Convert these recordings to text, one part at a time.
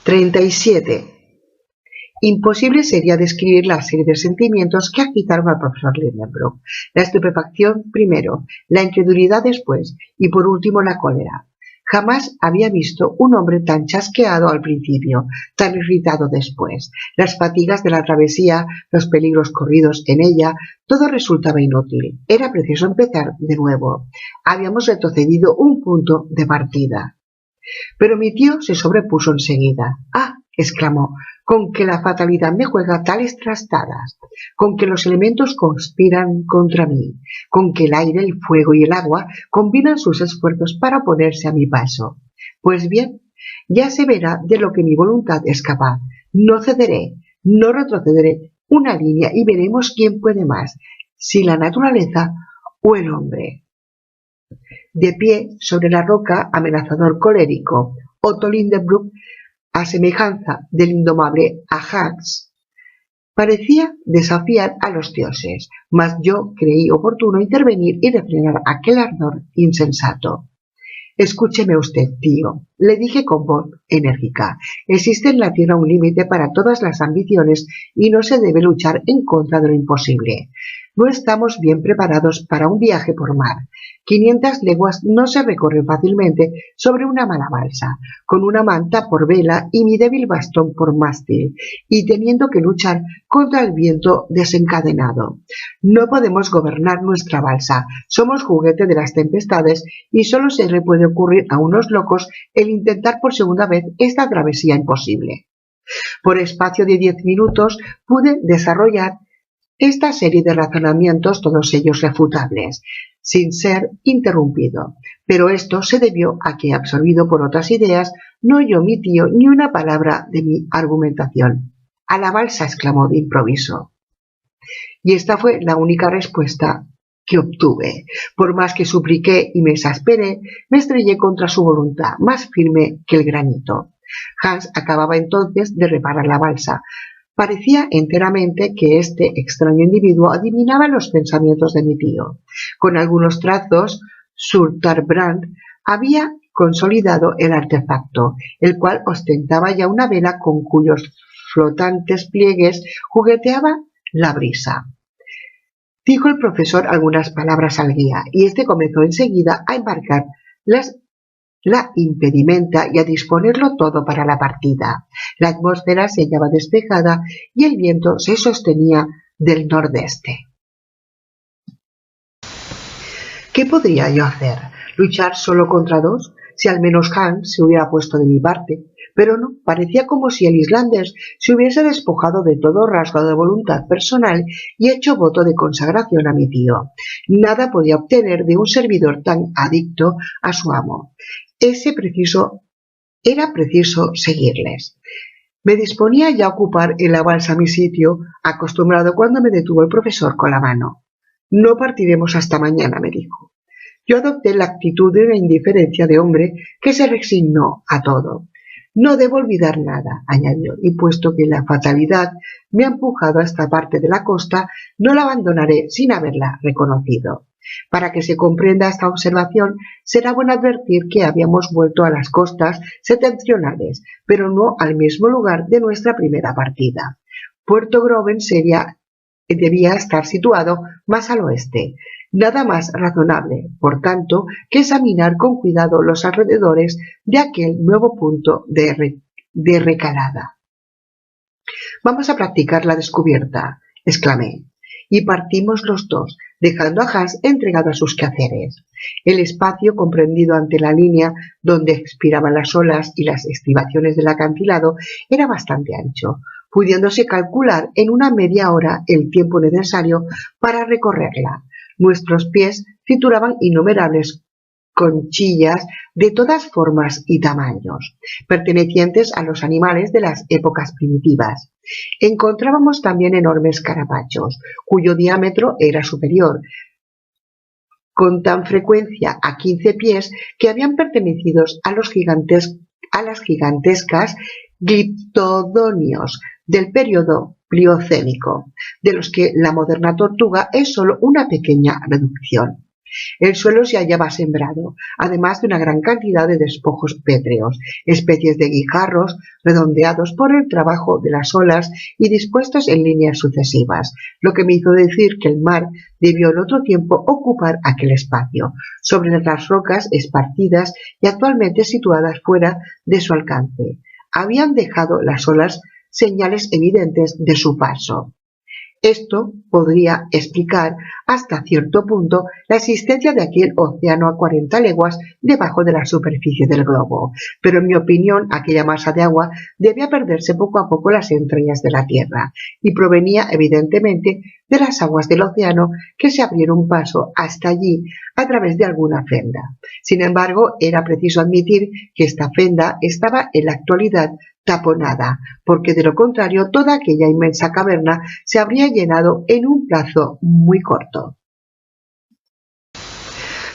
37. Imposible sería describir la serie de sentimientos que agitaron al profesor Lindenbrook. La estupefacción primero, la incredulidad después y por último la cólera. Jamás había visto un hombre tan chasqueado al principio, tan irritado después. Las fatigas de la travesía, los peligros corridos en ella, todo resultaba inútil. Era preciso empezar de nuevo. Habíamos retrocedido un punto de partida. Pero mi tío se sobrepuso enseguida. «¡Ah!», exclamó, «con que la fatalidad me juega tales trastadas, con que los elementos conspiran contra mí, con que el aire, el fuego y el agua combinan sus esfuerzos para ponerse a mi paso. Pues bien, ya se verá de lo que mi voluntad es capaz. No cederé, no retrocederé una línea y veremos quién puede más, si la naturaleza o el hombre». De pie sobre la roca, amenazador colérico, Otto Lindenbrook, a semejanza del indomable Ajax, parecía desafiar a los dioses, mas yo creí oportuno intervenir y refrenar aquel ardor insensato. «Escúcheme usted, tío», le dije con voz enérgica. «Existe en la tierra un límite para todas las ambiciones y no se debe luchar en contra de lo imposible. No estamos bien preparados para un viaje por mar. 500 leguas no se recorren fácilmente sobre una mala balsa, con una manta por vela y mi débil bastón por mástil, y teniendo que luchar contra el viento desencadenado. No podemos gobernar nuestra balsa, somos juguete de las tempestades y solo se le puede ocurrir a unos locos el intentar por segunda vez esta travesía imposible». Por espacio de 10 minutos pude desarrollar esta serie de razonamientos, todos ellos refutables, sin ser interrumpido, pero esto se debió a que, absorbido por otras ideas, no oyó mi tío ni una palabra de mi argumentación. «¡A la balsa!», exclamó de improviso. Y esta fue la única respuesta que obtuve. Por más que supliqué y me exasperé, me estrellé contra su voluntad, más firme que el granito. Hans acababa entonces de reparar la balsa. Parecía enteramente que este extraño individuo adivinaba los pensamientos de mi tío. Con algunos trazos, Surtarbrand había consolidado el artefacto, el cual ostentaba ya una vela con cuyos flotantes pliegues jugueteaba la brisa. Dijo el profesor algunas palabras al guía, y éste comenzó enseguida a embarcar la impedimenta y a disponerlo todo para la partida. La atmósfera se hallaba despejada y el viento se sostenía del nordeste. ¿Qué podría yo hacer? ¿Luchar solo contra dos? Si al menos Hans se hubiera puesto de mi parte. Pero no, parecía como si el islandés se hubiese despojado de todo rasgo de voluntad personal y hecho voto de consagración a mi tío. Nada podía obtener de un servidor tan adicto a su amo. Era preciso seguirles. Me disponía ya a ocupar en la balsa mi sitio, acostumbrado, cuando me detuvo el profesor con la mano. «No partiremos hasta mañana», me dijo. Yo adopté la actitud de una indiferencia de hombre que se resignó a todo. «No debo olvidar nada», añadió, «y puesto que la fatalidad me ha empujado a esta parte de la costa, no la abandonaré sin haberla reconocido». Para que se comprenda esta observación, será bueno advertir que habíamos vuelto a las costas septentrionales, pero no al mismo lugar de nuestra primera partida. Puerto Groven debía estar situado más al oeste. Nada más razonable, por tanto, que examinar con cuidado los alrededores de aquel nuevo punto de recalada. «Vamos a practicar la descubierta», exclamé, y partimos los dos, dejando a Hans entregado a sus quehaceres. El espacio comprendido ante la línea donde expiraban las olas y las estribaciones del acantilado era bastante ancho, pudiéndose calcular en una media hora el tiempo necesario para recorrerla. Nuestros pies trituraban innumerables conchillas de todas formas y tamaños, pertenecientes a los animales de las épocas primitivas. Encontrábamos también enormes carapachos, cuyo diámetro era superior, con tan frecuencia a 15 pies que habían pertenecido a las gigantescas gliptodonios del período pliocénico, de los que la moderna tortuga es solo una pequeña reducción. El suelo se hallaba sembrado, además de una gran cantidad de despojos pétreos, especies de guijarros redondeados por el trabajo de las olas y dispuestos en líneas sucesivas, lo que me hizo decir que el mar debió en otro tiempo ocupar aquel espacio, sobre las rocas esparcidas y actualmente situadas fuera de su alcance. Habían dejado las olas señales evidentes de su paso. Esto podría explicar hasta cierto punto la existencia de aquel océano a 40 leguas debajo de la superficie del globo, pero en mi opinión aquella masa de agua debía perderse poco a poco las entrañas de la Tierra y provenía evidentemente de las aguas del océano que se abrieron paso hasta allí a través de alguna fenda. Sin embargo, era preciso admitir que esta fenda estaba en la actualidad taponada, porque de lo contrario toda aquella inmensa caverna se habría llenado en un plazo muy corto.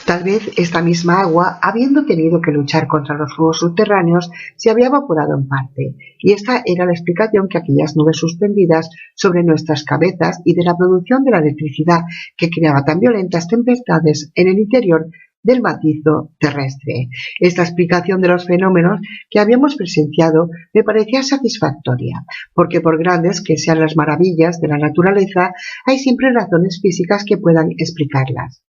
Tal vez esta misma agua, habiendo tenido que luchar contra los fuegos subterráneos, se había evaporado en parte, y esta era la explicación que aquellas nubes suspendidas sobre nuestras cabezas y de la producción de la electricidad que creaba tan violentas tempestades en el interior del macizo terrestre. Esta explicación de los fenómenos que habíamos presenciado me parecía satisfactoria, porque por grandes que sean las maravillas de la naturaleza, hay siempre razones físicas que puedan explicarlas.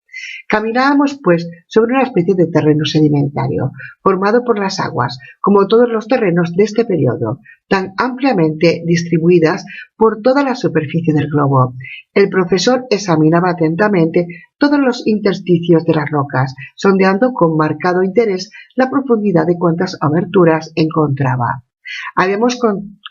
Caminábamos, pues, sobre una especie de terreno sedimentario, formado por las aguas, como todos los terrenos de este periodo, tan ampliamente distribuidas por toda la superficie del globo. El profesor examinaba atentamente todos los intersticios de las rocas, sondeando con marcado interés la profundidad de cuantas aberturas encontraba. Habíamos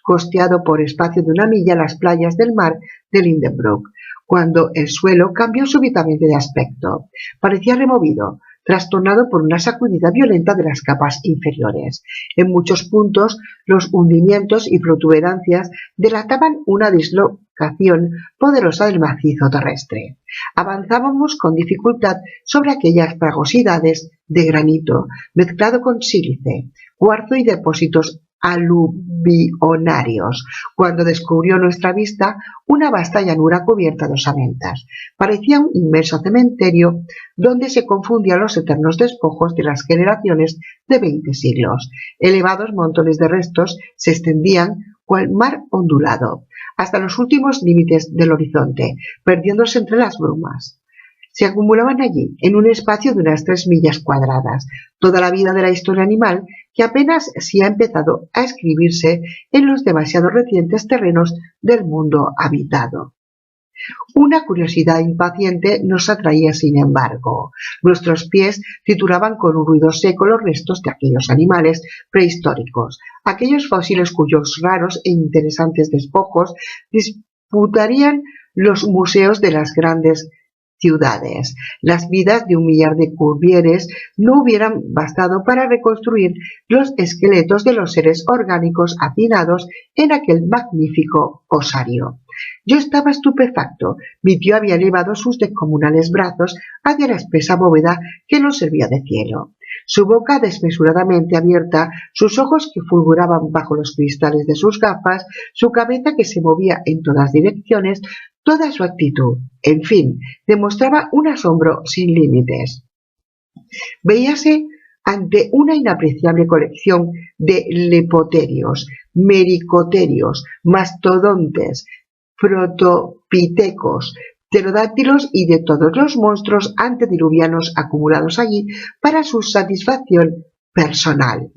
costeado por espacio de 1 milla las playas del mar de Lindenbrook, cuando el suelo cambió súbitamente de aspecto. Parecía removido, trastornado por una sacudida violenta de las capas inferiores. En muchos puntos, los hundimientos y protuberancias delataban una dislocación poderosa del macizo terrestre. Avanzábamos con dificultad sobre aquellas fragosidades de granito, mezclado con sílice, cuarzo y depósitos aluvionarios, cuando descubrió nuestra vista una vasta llanura cubierta de osamentas. Parecía un inmenso cementerio donde se confundían los eternos despojos de las generaciones de 20 siglos. Elevados montones de restos se extendían cual mar ondulado hasta los últimos límites del horizonte, perdiéndose entre las brumas. Se acumulaban allí, en un espacio de unas 3 millas cuadradas, toda la vida de la historia animal que apenas si ha empezado a escribirse en los demasiado recientes terrenos del mundo habitado. Una curiosidad impaciente nos atraía, sin embargo. Nuestros pies trituraban con un ruido seco los restos de aquellos animales prehistóricos, aquellos fósiles cuyos raros e interesantes despojos disputarían los museos de las grandes ciudades. Las vidas de 1 millar de Cuvieres no hubieran bastado para reconstruir los esqueletos de los seres orgánicos hacinados en aquel magnífico osario. Yo estaba estupefacto. Mi tío había elevado sus descomunales brazos hacia la espesa bóveda que nos servía de cielo. Su boca desmesuradamente abierta, sus ojos que fulguraban bajo los cristales de sus gafas, su cabeza que se movía en todas direcciones, toda su actitud, en fin, demostraba un asombro sin límites. Veíase ante una inapreciable colección de lepoterios, mericoterios, mastodontes, protopitecos, pterodáctilos y de todos los monstruos antediluvianos acumulados allí para su satisfacción personal.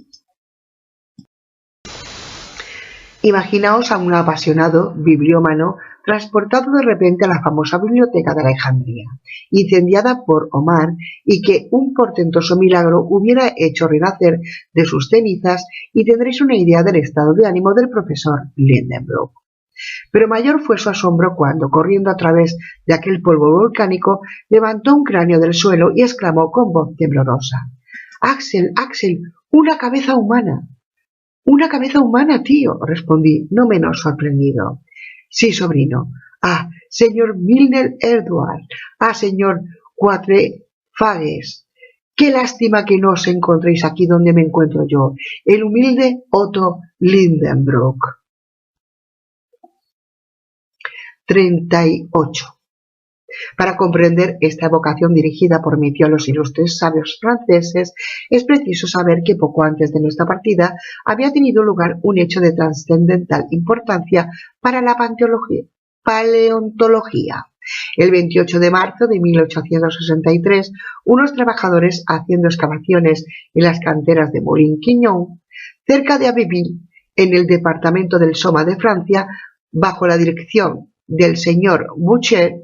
Imaginaos a un apasionado bibliómano transportado de repente a la famosa biblioteca de Alejandría, incendiada por Omar, y que un portentoso milagro hubiera hecho renacer de sus cenizas, y tendréis una idea del estado de ánimo del profesor Lindenbrook. Pero mayor fue su asombro cuando, corriendo a través de aquel polvo volcánico, levantó un cráneo del suelo y exclamó con voz temblorosa: «Axel, Axel, una cabeza humana». «¿Una cabeza humana, tío?», respondí, no menos sorprendido. «Sí, sobrino». «Ah, señor Milner Edward. Ah, señor Quatrefages. Qué lástima que no os encontréis aquí donde me encuentro yo, el humilde Otto Lindenbrook». 38. Para comprender esta evocación dirigida por Mitio a los ilustres sabios franceses, es preciso saber que poco antes de nuestra partida había tenido lugar un hecho de trascendental importancia para la paleontología. El 28 de marzo de 1863, unos trabajadores haciendo excavaciones en las canteras de Moulin-Quignon, cerca de Abbeville, en el departamento del Soma de Francia, bajo la dirección del señor Boucher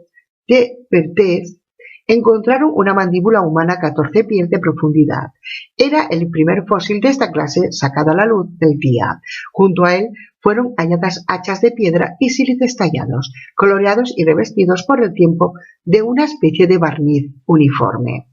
de Perthes, encontraron una mandíbula humana 14 pies de profundidad. Era el primer fósil de esta clase sacado a la luz del día. Junto a él fueron halladas hachas de piedra y sílices tallados, coloreados y revestidos por el tiempo de una especie de barniz uniforme.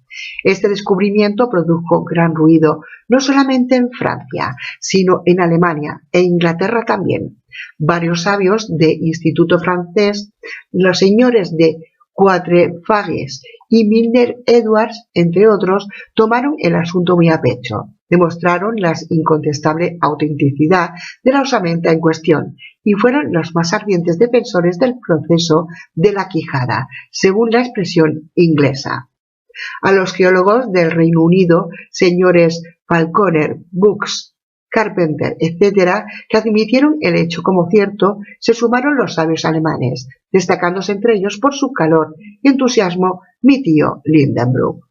Este descubrimiento produjo gran ruido no solamente en Francia, sino en Alemania e Inglaterra también. Varios sabios de Instituto francés, los señores de Quatrefages y Milner Edwards, entre otros, tomaron el asunto muy a pecho. Demostraron la incontestable autenticidad de la osamenta en cuestión y fueron los más ardientes defensores del proceso de la Quijada, según la expresión inglesa. A los geólogos del Reino Unido, señores Falconer, Brooks, Carpenter, etc., que admitieron el hecho como cierto, se sumaron los sabios alemanes, destacándose entre ellos por su calor y entusiasmo mi tío Lindenbrook.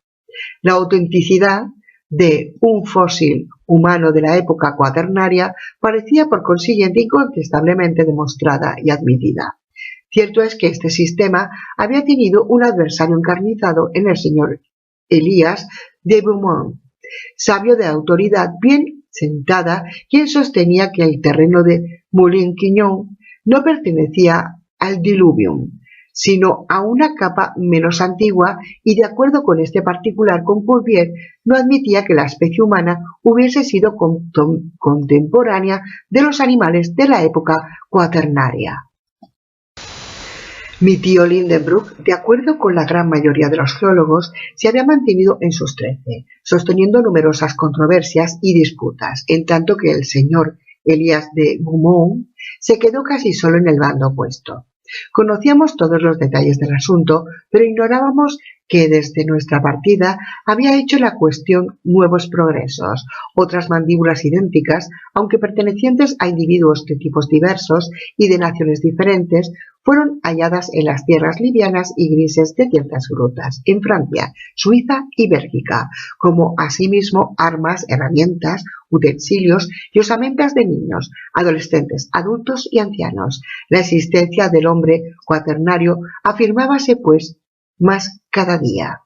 La autenticidad de un fósil humano de la época cuaternaria parecía por consiguiente incontestablemente demostrada y admitida. Cierto es que este sistema había tenido un adversario encarnizado en el señor Elias de Beaumont, sabio de autoridad bien sentada, quien sostenía que el terreno de Moulin-Quignon no pertenecía al Diluvium, sino a una capa menos antigua, y de acuerdo con este particular con Cuvier, no admitía que la especie humana hubiese sido contemporánea de los animales de la época cuaternaria. Mi tío Lindenbrook, de acuerdo con la gran mayoría de los geólogos, se había mantenido en sus 13, sosteniendo numerosas controversias y disputas, en tanto que el señor Elias de Beaumont se quedó casi solo en el bando opuesto. Conocíamos todos los detalles del asunto, pero ignorábamos que desde nuestra partida había hecho la cuestión nuevos progresos. Otras mandíbulas idénticas, aunque pertenecientes a individuos de tipos diversos y de naciones diferentes, fueron halladas en las tierras livianas y grises de ciertas grutas, en Francia, Suiza y Bélgica, como asimismo armas, herramientas, utensilios y osamentas de niños, adolescentes, adultos y ancianos. La existencia del hombre cuaternario afirmábase, pues, más cada día.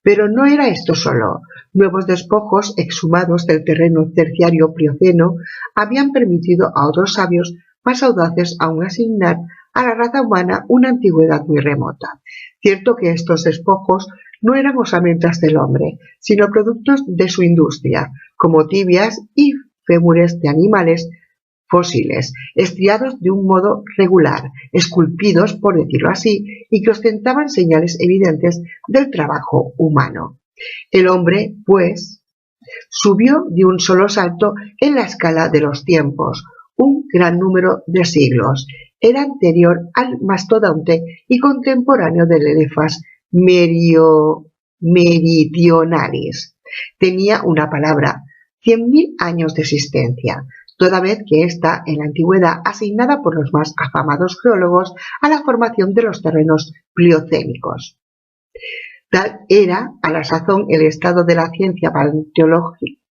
Pero no era esto solo. Nuevos despojos exhumados del terreno terciario plioceno habían permitido a otros sabios más audaces aún asignar a la raza humana una antigüedad muy remota. Cierto que estos despojos no eran osamentas del hombre, sino productos de su industria, como tibias y fémures de animales fósiles, estriados de un modo regular, esculpidos, por decirlo así, y que ostentaban señales evidentes del trabajo humano. El hombre, pues, subió de un solo salto en la escala de los tiempos, un gran número de siglos. Era anterior al mastodonte y contemporáneo del Elephas meridionalis. Tenía una palabra, 100.000 años de existencia, toda vez que está en la antigüedad asignada por los más afamados geólogos a la formación de los terrenos pliocénicos. Tal era a la sazón el estado de la ciencia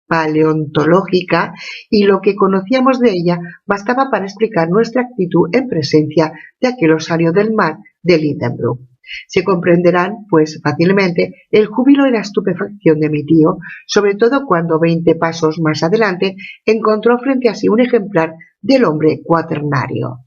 paleontológica, y lo que conocíamos de ella bastaba para explicar nuestra actitud en presencia de aquel osario del mar de Lindenbrook. Se comprenderán, pues, fácilmente el júbilo y la estupefacción de mi tío, sobre todo cuando 20 pasos más adelante encontró frente a sí un ejemplar del hombre cuaternario.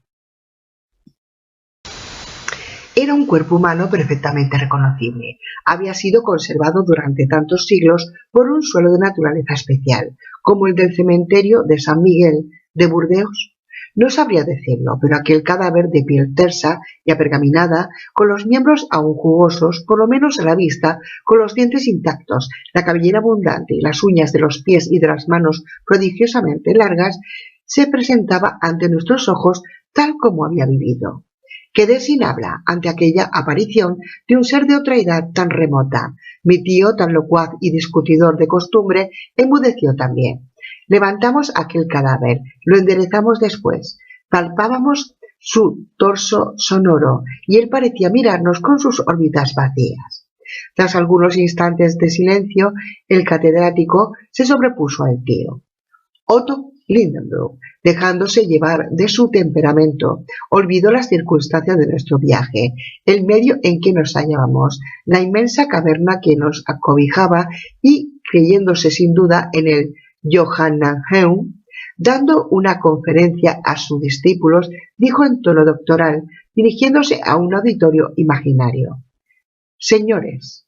Era un cuerpo humano perfectamente reconocible. Había sido conservado durante tantos siglos por un suelo de naturaleza especial, como el del cementerio de San Miguel de Burdeos. No sabría decirlo, pero aquel cadáver de piel tersa y apergaminada, con los miembros aún jugosos, por lo menos a la vista, con los dientes intactos, la cabellera abundante y las uñas de los pies y de las manos prodigiosamente largas, se presentaba ante nuestros ojos tal como había vivido. Quedé sin habla ante aquella aparición de un ser de otra edad tan remota. Mi tío, tan locuaz y discutidor de costumbre, enmudeció también. Levantamos aquel cadáver, lo enderezamos después, palpábamos su torso sonoro y él parecía mirarnos con sus órbitas vacías. Tras algunos instantes de silencio, el catedrático se sobrepuso al tío. Otto Lindenbrook, dejándose llevar de su temperamento, olvidó las circunstancias de nuestro viaje, el medio en que nos hallábamos, la inmensa caverna que nos acobijaba y, creyéndose sin duda en el Johannaeum, dando una conferencia a sus discípulos, dijo en tono doctoral, dirigiéndose a un auditorio imaginario: «Señores,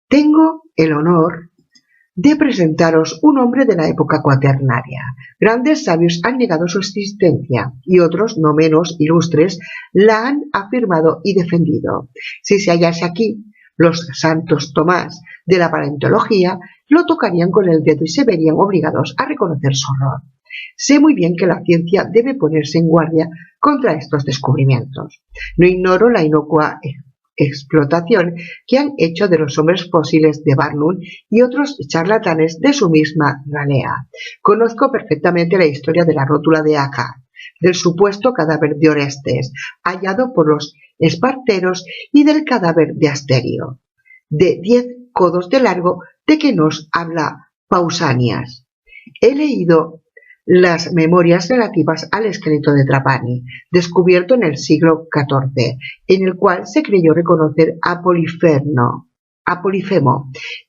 tengo el honor de presentaros un hombre de la época cuaternaria. Grandes sabios han negado su existencia y otros, no menos ilustres, la han afirmado y defendido. Si se hallase aquí, los santos Tomás de la paleontología lo tocarían con el dedo y se verían obligados a reconocer su horror. Sé muy bien que la ciencia debe ponerse en guardia contra estos descubrimientos. No ignoro la inocua explotación que han hecho de los hombres fósiles de Barnum y otros charlatanes de su misma ralea. Conozco perfectamente la historia de la rótula de Agar, del supuesto cadáver de Orestes, hallado por los esparteros, y del cadáver de Asterio, de 10 codos de largo, de que nos habla Pausanias. He leído las memorias relativas al esqueleto de Trapani, descubierto en el siglo XIV, en el cual se creyó reconocer a Polifemo,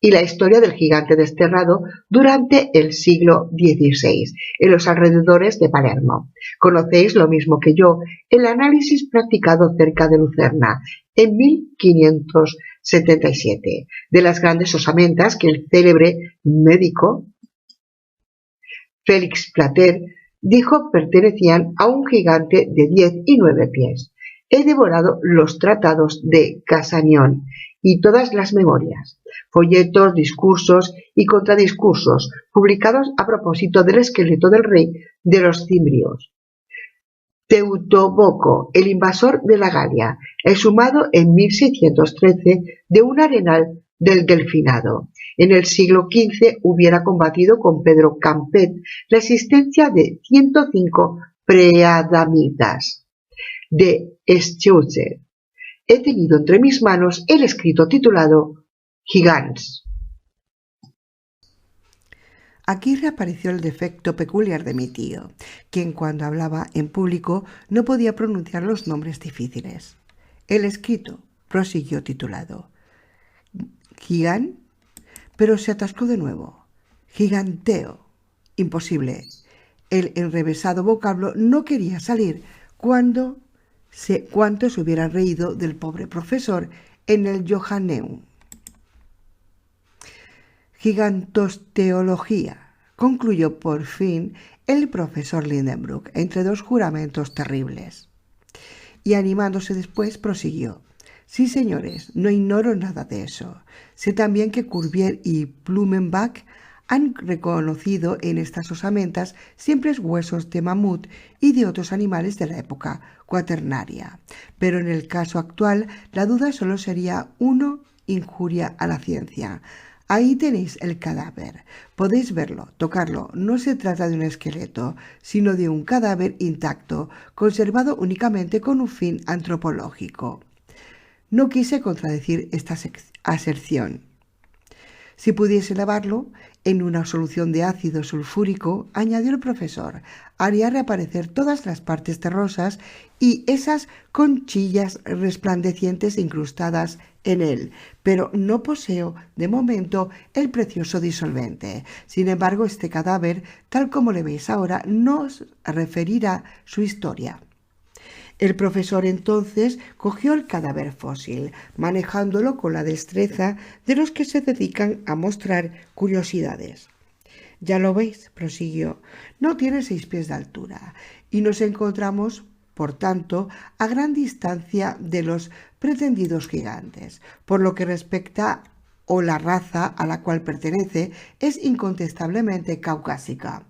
y la historia del gigante desterrado durante el siglo XVI, en los alrededores de Palermo. Conocéis lo mismo que yo el análisis practicado cerca de Lucerna en 1577, de las grandes osamentas que el célebre médico Félix Plater dijo pertenecían a un gigante de 10 y 9 pies. He devorado los tratados de Casanión y todas las memorias, folletos, discursos y contradiscursos publicados a propósito del esqueleto del rey de los cimbrios, Teutoboco, el invasor de la Galia, exhumado en 1613 de un arenal del Delfinado. En el siglo XV hubiera combatido con Pedro Campet la existencia de 105 preadamitas de Scheuze. He tenido entre mis manos el escrito titulado Gigants. Aquí reapareció el defecto peculiar de mi tío, quien cuando hablaba en público no podía pronunciar los nombres difíciles. El escrito prosiguió titulado Gigant, pero se atascó de nuevo. Giganteo. Imposible. El enrevesado vocablo no quería salir. Cuánto se hubiera reído del pobre profesor en el Johanneum. Gigantosteología, concluyó por fin el profesor Lindenbrook entre dos juramentos terribles. Y animándose después prosiguió: sí, señores, no ignoro nada de eso. Sé también que Cuvier y Blumenbach han reconocido en estas osamentas simples huesos de mamut y de otros animales de la época cuaternaria. Pero en el caso actual, la duda solo sería injuria a la ciencia. Ahí tenéis el cadáver. Podéis verlo, tocarlo. No se trata de un esqueleto, sino de un cadáver intacto, conservado únicamente con un fin antropológico. No quise contradecir esta aserción. Si pudiese lavarlo en una solución de ácido sulfúrico, añadió el profesor, haría reaparecer todas las partes terrosas y esas conchillas resplandecientes incrustadas en él, pero no poseo de momento el precioso disolvente. Sin embargo, este cadáver, tal como le veis ahora, nos referirá su historia. El profesor entonces cogió el cadáver fósil, manejándolo con la destreza de los que se dedican a mostrar curiosidades. Ya lo veis, prosiguió, no tiene 6 pies de altura y nos encontramos, por tanto, a gran distancia de los pretendidos gigantes. Por lo que respecta a la raza a la cual pertenece, es incontestablemente caucásica.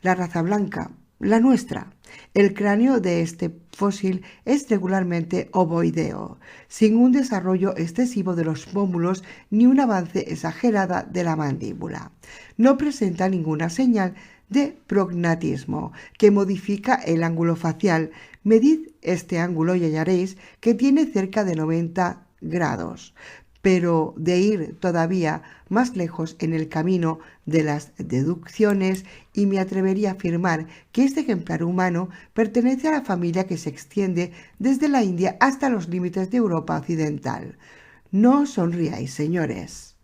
La raza blanca, la nuestra. El cráneo de este fósil es regularmente ovoideo, sin un desarrollo excesivo de los pómulos ni un avance exagerado de la mandíbula. No presenta ninguna señal de prognatismo que modifica el ángulo facial. Medid este ángulo y hallaréis que tiene cerca de 90 grados. Pero de ir todavía más lejos en el camino de las deducciones, y me atrevería a afirmar que este ejemplar humano pertenece a la familia que se extiende desde la India hasta los límites de Europa occidental. No sonríais, señores.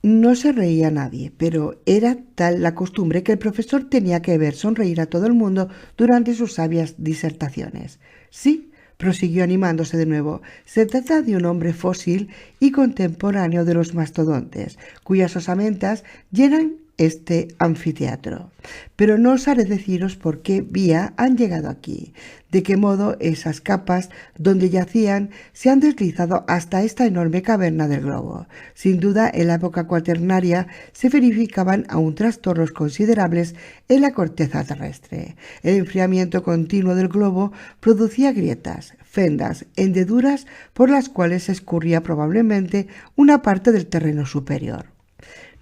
No se reía nadie, pero era tal la costumbre que el profesor tenía que ver sonreír a todo el mundo durante sus sabias disertaciones. Sí, prosiguió animándose de nuevo, se trata de un hombre fósil y contemporáneo de los mastodontes, cuyas osamentas llenan este anfiteatro. Pero no osaré deciros por qué vía han llegado aquí, de qué modo esas capas donde yacían se han deslizado hasta esta enorme caverna del globo. Sin duda, en la época cuaternaria se verificaban aún trastornos considerables en la corteza terrestre. El enfriamiento continuo del globo producía grietas, fendas, hendeduras por las cuales se escurría probablemente una parte del terreno superior.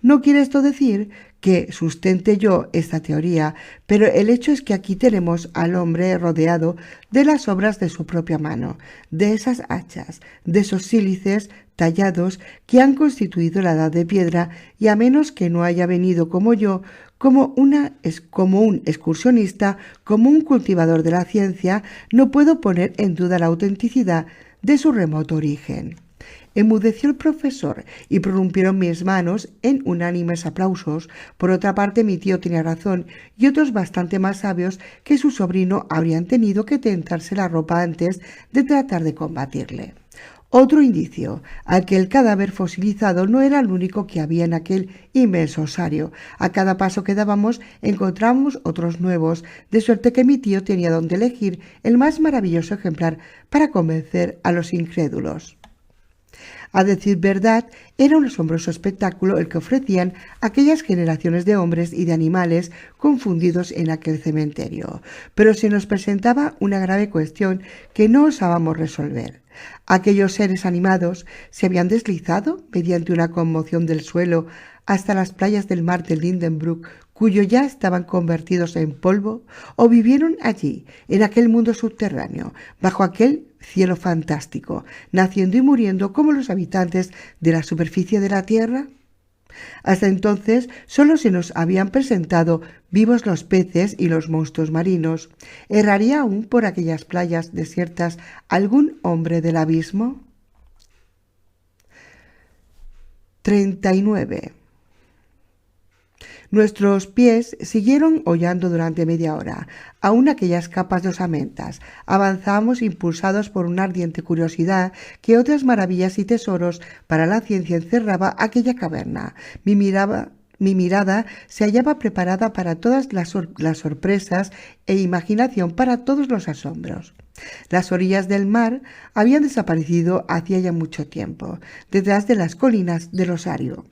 No quiere esto decir que sustente yo esta teoría, pero el hecho es que aquí tenemos al hombre rodeado de las obras de su propia mano, de esas hachas, de esos sílices tallados que han constituido la edad de piedra, y a menos que no haya venido como yo, como un excursionista, como un cultivador de la ciencia, no puedo poner en duda la autenticidad de su remoto origen. Enmudeció el profesor y prorrumpieron mis manos en unánimes aplausos. Por otra parte, mi tío tenía razón, y otros bastante más sabios que su sobrino habrían tenido que tentarse la ropa antes de tratar de combatirle. Otro indicio, aquel cadáver fosilizado no era el único que había en aquel inmenso osario. A cada paso que dábamos encontramos otros nuevos, de suerte que mi tío tenía donde elegir el más maravilloso ejemplar para convencer a los incrédulos. A decir verdad, era un asombroso espectáculo el que ofrecían aquellas generaciones de hombres y de animales confundidos en aquel cementerio, pero se nos presentaba una grave cuestión que no osábamos resolver. Aquellos seres animados se habían deslizado mediante una conmoción del suelo hasta las playas del mar de Lindenbrook, cuyo ya estaban convertidos en polvo, o vivieron allí, en aquel mundo subterráneo, bajo aquel cielo fantástico, naciendo y muriendo como los habitantes de la superficie de la tierra. Hasta entonces solo se nos habían presentado vivos los peces y los monstruos marinos. ¿Erraría aún por aquellas playas desiertas algún hombre del abismo? 39. Nuestros pies siguieron hollando durante media hora, aún aquellas capas de osamentas. Avanzamos impulsados por una ardiente curiosidad que otras maravillas y tesoros para la ciencia encerraba aquella caverna. Mi mirada se hallaba preparada para todas las sorpresas e imaginación para todos los asombros. Las orillas del mar habían desaparecido hacía ya mucho tiempo, detrás de las colinas del osario.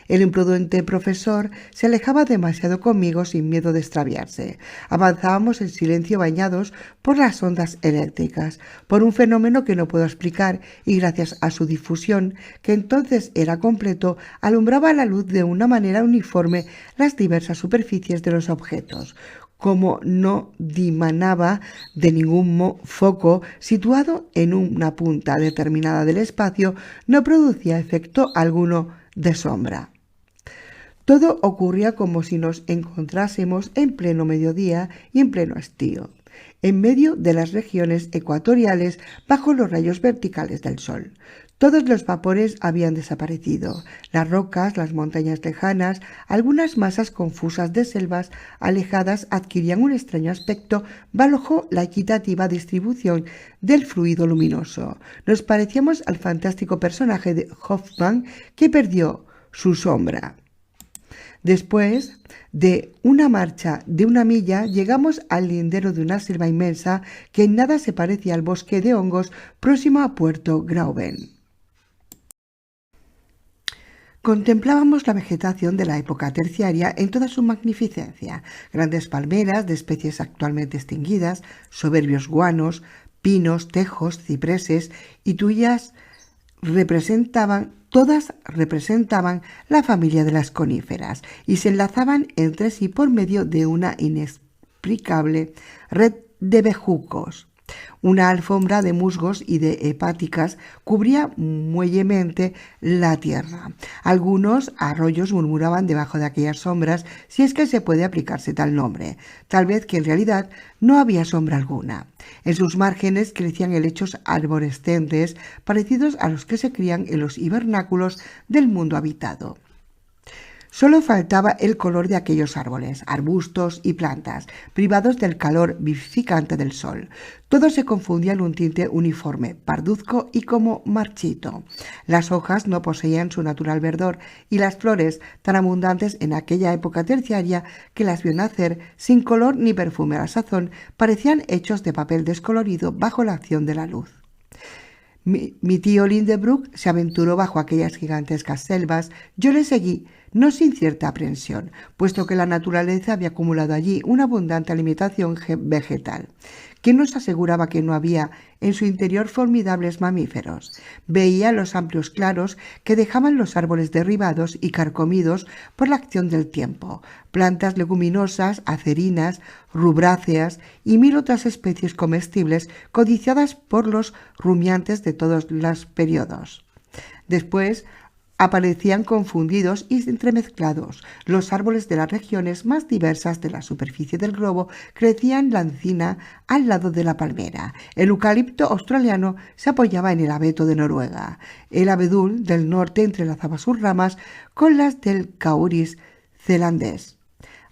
El imprudente profesor se alejaba demasiado conmigo sin miedo de extraviarse. Avanzábamos en silencio, bañados por las ondas eléctricas, por un fenómeno que no puedo explicar, y gracias a su difusión, que entonces era completo, alumbraba a la luz de una manera uniforme las diversas superficies de los objetos. Como no dimanaba de ningún foco situado en una punta determinada del espacio, no producía efecto alguno de sombra. Todo ocurría como si nos encontrásemos en pleno mediodía y en pleno estío, en medio de las regiones ecuatoriales, bajo los rayos verticales del sol. Todos los vapores habían desaparecido. Las rocas, las montañas lejanas, algunas masas confusas de selvas alejadas adquirían un extraño aspecto bajo la equitativa distribución del fluido luminoso. Nos parecíamos al fantástico personaje de Hoffmann que perdió su sombra. Después de una marcha de una milla, llegamos al lindero de una selva inmensa que en nada se parecía al bosque de hongos próximo a Puerto Grauben. Contemplábamos la vegetación de la época terciaria en toda su magnificencia, grandes palmeras de especies actualmente extinguidas, soberbios guanos, pinos, tejos, cipreses y tuyas todas representaban la familia de las coníferas y se enlazaban entre sí por medio de una inexplicable red de bejucos. Una alfombra de musgos y de hepáticas cubría muellemente la tierra. Algunos arroyos murmuraban debajo de aquellas sombras, si es que se puede aplicarse tal nombre, tal vez que en realidad no había sombra alguna. En sus márgenes crecían helechos arborescentes parecidos a los que se crían en los hibernáculos del mundo habitado. Solo faltaba el color de aquellos árboles, arbustos y plantas, privados del calor vivificante del sol. Todo se confundía en un tinte uniforme, parduzco y como marchito. Las hojas no poseían su natural verdor y las flores, tan abundantes en aquella época terciaria que las vio nacer sin color ni perfume a la sazón, parecían hechos de papel descolorido bajo la acción de la luz. Mi tío Lindenbrook se aventuró bajo aquellas gigantescas selvas. Yo le seguí, no sin cierta aprensión, puesto que la naturaleza había acumulado allí una abundante alimentación vegetal. ¿Quién nos aseguraba que no había en su interior formidables mamíferos? Veía los amplios claros que dejaban los árboles derribados y carcomidos por la acción del tiempo, plantas leguminosas, acerinas, rubráceas y mil otras especies comestibles codiciadas por los rumiantes de todos los periodos. Después aparecían confundidos y entremezclados. Los árboles de las regiones más diversas de la superficie del globo crecían la encina al lado de la palmera. El eucalipto australiano se apoyaba en el abeto de Noruega. El abedul del norte entrelazaba sus ramas con las del cauris zelandés.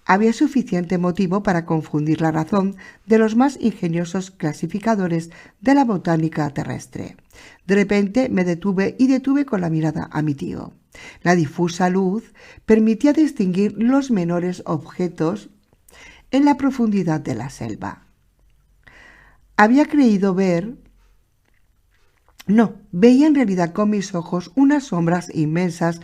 Había suficiente motivo para confundir la razón de los más ingeniosos clasificadores de la botánica terrestre. De repente me detuve con la mirada a mi tío. La difusa luz permitía distinguir los menores objetos en la profundidad de la selva. Había creído ver... No, veía en realidad con mis ojos unas sombras inmensas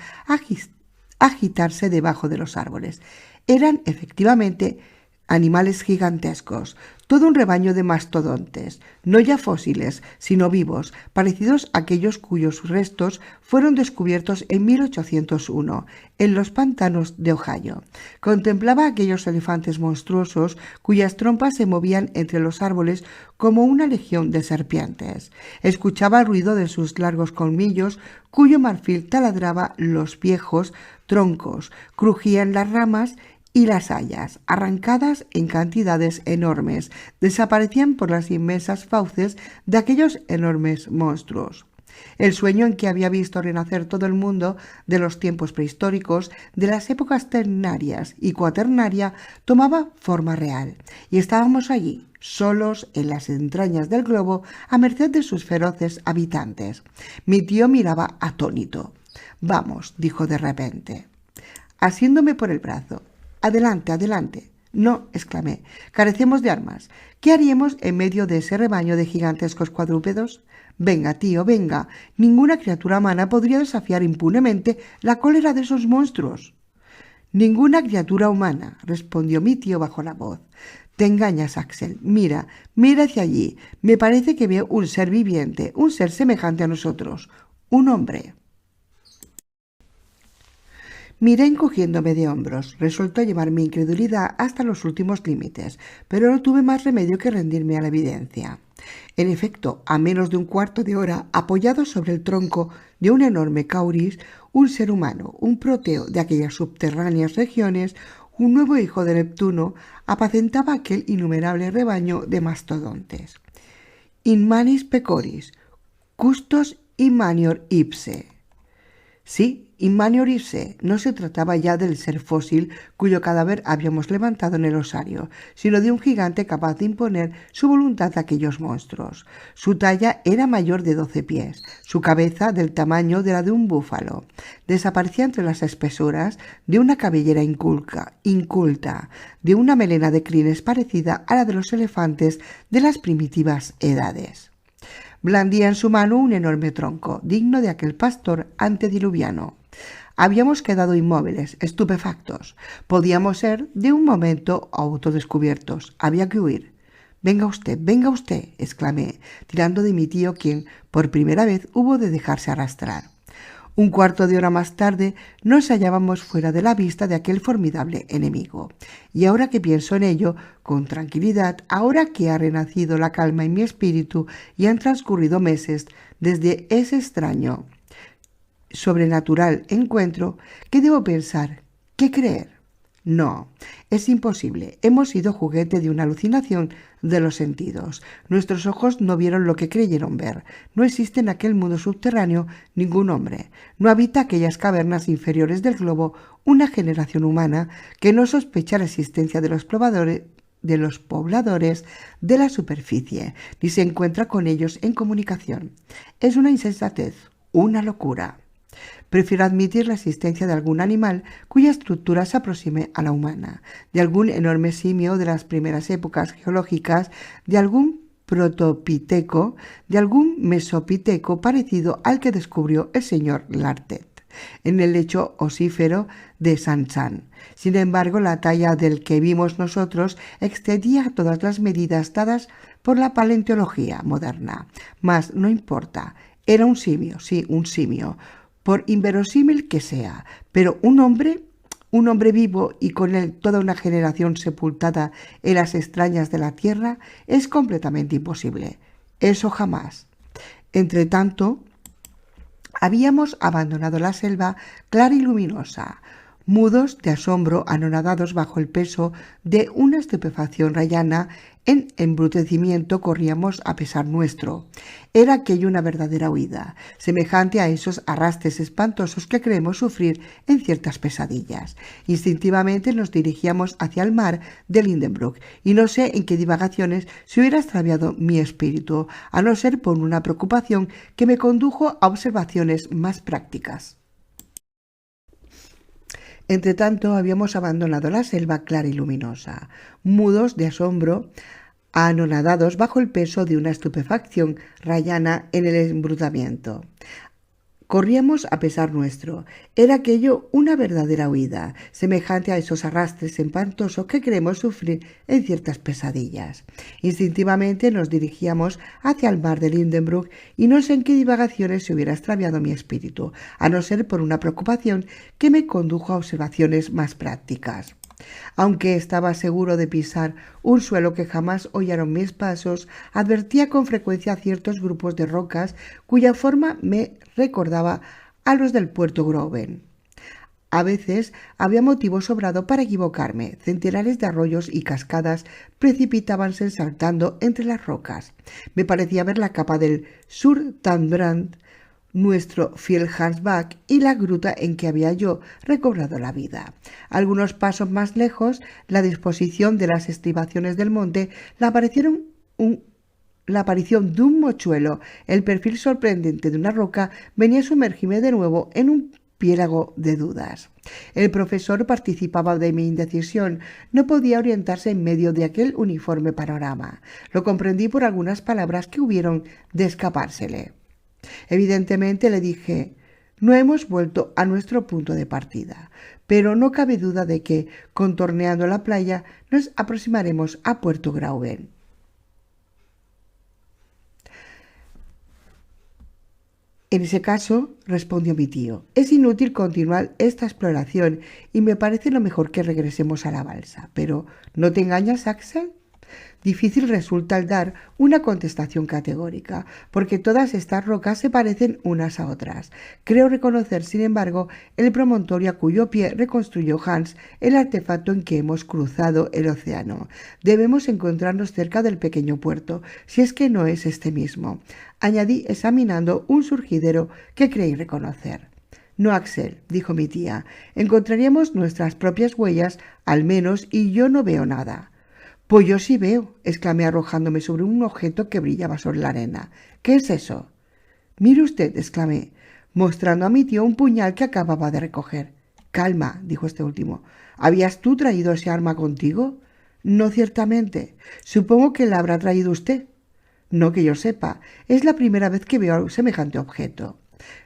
agitarse debajo de los árboles. Eran efectivamente animales gigantescos, todo un rebaño de mastodontes, no ya fósiles, sino vivos, parecidos a aquellos cuyos restos fueron descubiertos en 1801 en los pantanos de Ohio. Contemplaba aquellos elefantes monstruosos cuyas trompas se movían entre los árboles como una legión de serpientes. Escuchaba el ruido de sus largos colmillos, cuyo marfil taladraba los viejos troncos, crujían las ramas y las hayas, arrancadas en cantidades enormes, desaparecían por las inmensas fauces de aquellos enormes monstruos. El sueño en que había visto renacer todo el mundo de los tiempos prehistóricos, de las épocas ternarias y cuaternaria, tomaba forma real, y estábamos allí, solos en las entrañas del globo, a merced de sus feroces habitantes. Mi tío miraba atónito. «Vamos», dijo de repente, asiéndome por el brazo. «Adelante, adelante». «No», exclamé, «carecemos de armas. ¿Qué haríamos en medio de ese rebaño de gigantescos cuadrúpedos? Venga, tío, venga. Ninguna criatura humana podría desafiar impunemente la cólera de esos monstruos». «Ninguna criatura humana», respondió mi tío bajo la voz. «Te engañas, Axel. Mira hacia allí. Me parece que veo un ser viviente, un ser semejante a nosotros, un hombre». Miré encogiéndome de hombros, resuelto a llevar mi incredulidad hasta los últimos límites, pero no tuve más remedio que rendirme a la evidencia. En efecto, a menos de un cuarto de hora, apoyado sobre el tronco de un enorme cauris, un ser humano, un proteo de aquellas subterráneas regiones, un nuevo hijo de Neptuno, apacentaba aquel innumerable rebaño de mastodontes. In manis pecoris, custos immanior ipse. Sí, immanior ipse, no se trataba ya del ser fósil cuyo cadáver habíamos levantado en el osario, sino de un gigante capaz de imponer su voluntad a aquellos monstruos. Su talla era mayor de 12 pies, su cabeza del tamaño de la de un búfalo. Desaparecía entre las espesuras de una cabellera inculta, de una melena de crines parecida a la de los elefantes de las primitivas edades. Blandía en su mano un enorme tronco, digno de aquel pastor antediluviano. Habíamos quedado inmóviles, estupefactos. Podíamos ser de un momento autodescubiertos. Había que huir. Venga usted, exclamé, tirando de mi tío, quien por primera vez hubo de dejarse arrastrar. Un cuarto de hora más tarde nos hallábamos fuera de la vista de aquel formidable enemigo. Y ahora que pienso en ello, con tranquilidad, ahora que ha renacido la calma en mi espíritu y han transcurrido meses desde ese extraño, sobrenatural encuentro, ¿qué debo pensar? ¿Qué creer? No, es imposible. Hemos sido juguete de una alucinación de los sentidos. Nuestros ojos no vieron lo que creyeron ver. No existe en aquel mundo subterráneo ningún hombre. No habita aquellas cavernas inferiores del globo una generación humana que no sospecha la existencia de los pobladores de la superficie, ni se encuentra con ellos en comunicación. Es una insensatez, una locura. Prefiero admitir la existencia de algún animal cuya estructura se aproxime a la humana, de algún enorme simio de las primeras épocas geológicas, de algún protopiteco, de algún mesopiteco parecido al que descubrió el señor Lartet en el lecho osífero de Sansan. Sin embargo, la talla del que vimos nosotros excedía todas las medidas dadas por la paleontología moderna. Mas no importa, era un simio, sí, un simio, por inverosímil que sea, pero un hombre vivo y con él toda una generación sepultada en las extrañas de la tierra es completamente imposible. Eso jamás. Entretanto, habíamos abandonado la selva clara y luminosa, mudos de asombro, anonadados bajo el peso de una estupefacción rayana. En embrutecimiento corríamos a pesar nuestro. Era aquello una verdadera huida, semejante a esos arrastres espantosos que creemos sufrir en ciertas pesadillas. Instintivamente nos dirigíamos hacia el mar de Lindenbrook, y no sé en qué divagaciones se hubiera extraviado mi espíritu, a no ser por una preocupación que me condujo a observaciones más prácticas. Entretanto, habíamos abandonado la selva clara y luminosa, mudos de asombro, anonadados bajo el peso de una estupefacción rayana en el embrutamiento. Corríamos a pesar nuestro. Era aquello una verdadera huida, semejante a esos arrastres espantosos que creemos sufrir en ciertas pesadillas. Instintivamente nos dirigíamos hacia el mar de Lindenbrook y no sé en qué divagaciones se hubiera extraviado mi espíritu, a no ser por una preocupación que me condujo a observaciones más prácticas. Aunque estaba seguro de pisar un suelo que jamás hollaron mis pasos, advertía con frecuencia ciertos grupos de rocas cuya forma me recordaba a los del puerto Groven. A veces había motivo sobrado para equivocarme. Centenares de arroyos y cascadas precipitábanse saltando entre las rocas. Me parecía ver la capa del Surtanbrand, nuestro Fjellhansbach y la gruta en que había yo recobrado la vida. Algunos pasos más lejos, la disposición de las estribaciones del monte, la aparición de un mochuelo, el perfil sorprendente de una roca, venía a sumergirme de nuevo en un piélago de dudas. El profesor participaba de mi indecisión. No podía orientarse en medio de aquel uniforme panorama. Lo comprendí por algunas palabras que hubieron de escapársele. Evidentemente, le dije, no hemos vuelto a nuestro punto de partida, pero no cabe duda de que, contorneando la playa, nos aproximaremos a Puerto Grauben. En ese caso, respondió mi tío, es inútil continuar esta exploración y me parece lo mejor que regresemos a la balsa. Pero, ¿no te engañas, Axel? Difícil resulta el dar una contestación categórica, porque todas estas rocas se parecen unas a otras. Creo reconocer, sin embargo, el promontorio a cuyo pie reconstruyó Hans el artefacto en que hemos cruzado el océano. Debemos encontrarnos cerca del pequeño puerto, si es que no es este mismo, añadí examinando un surgidero que creí reconocer. No, Axel, dijo mi tía, encontraríamos nuestras propias huellas, al menos, y yo no veo nada. Pues yo sí veo, exclamé arrojándome sobre un objeto que brillaba sobre la arena. ¿Qué es eso? Mire usted, exclamé, mostrando a mi tío un puñal que acababa de recoger. Calma, dijo este último. ¿Habías tú traído ese arma contigo? No, ciertamente. Supongo que la habrá traído usted. No que yo sepa. Es la primera vez que veo semejante objeto.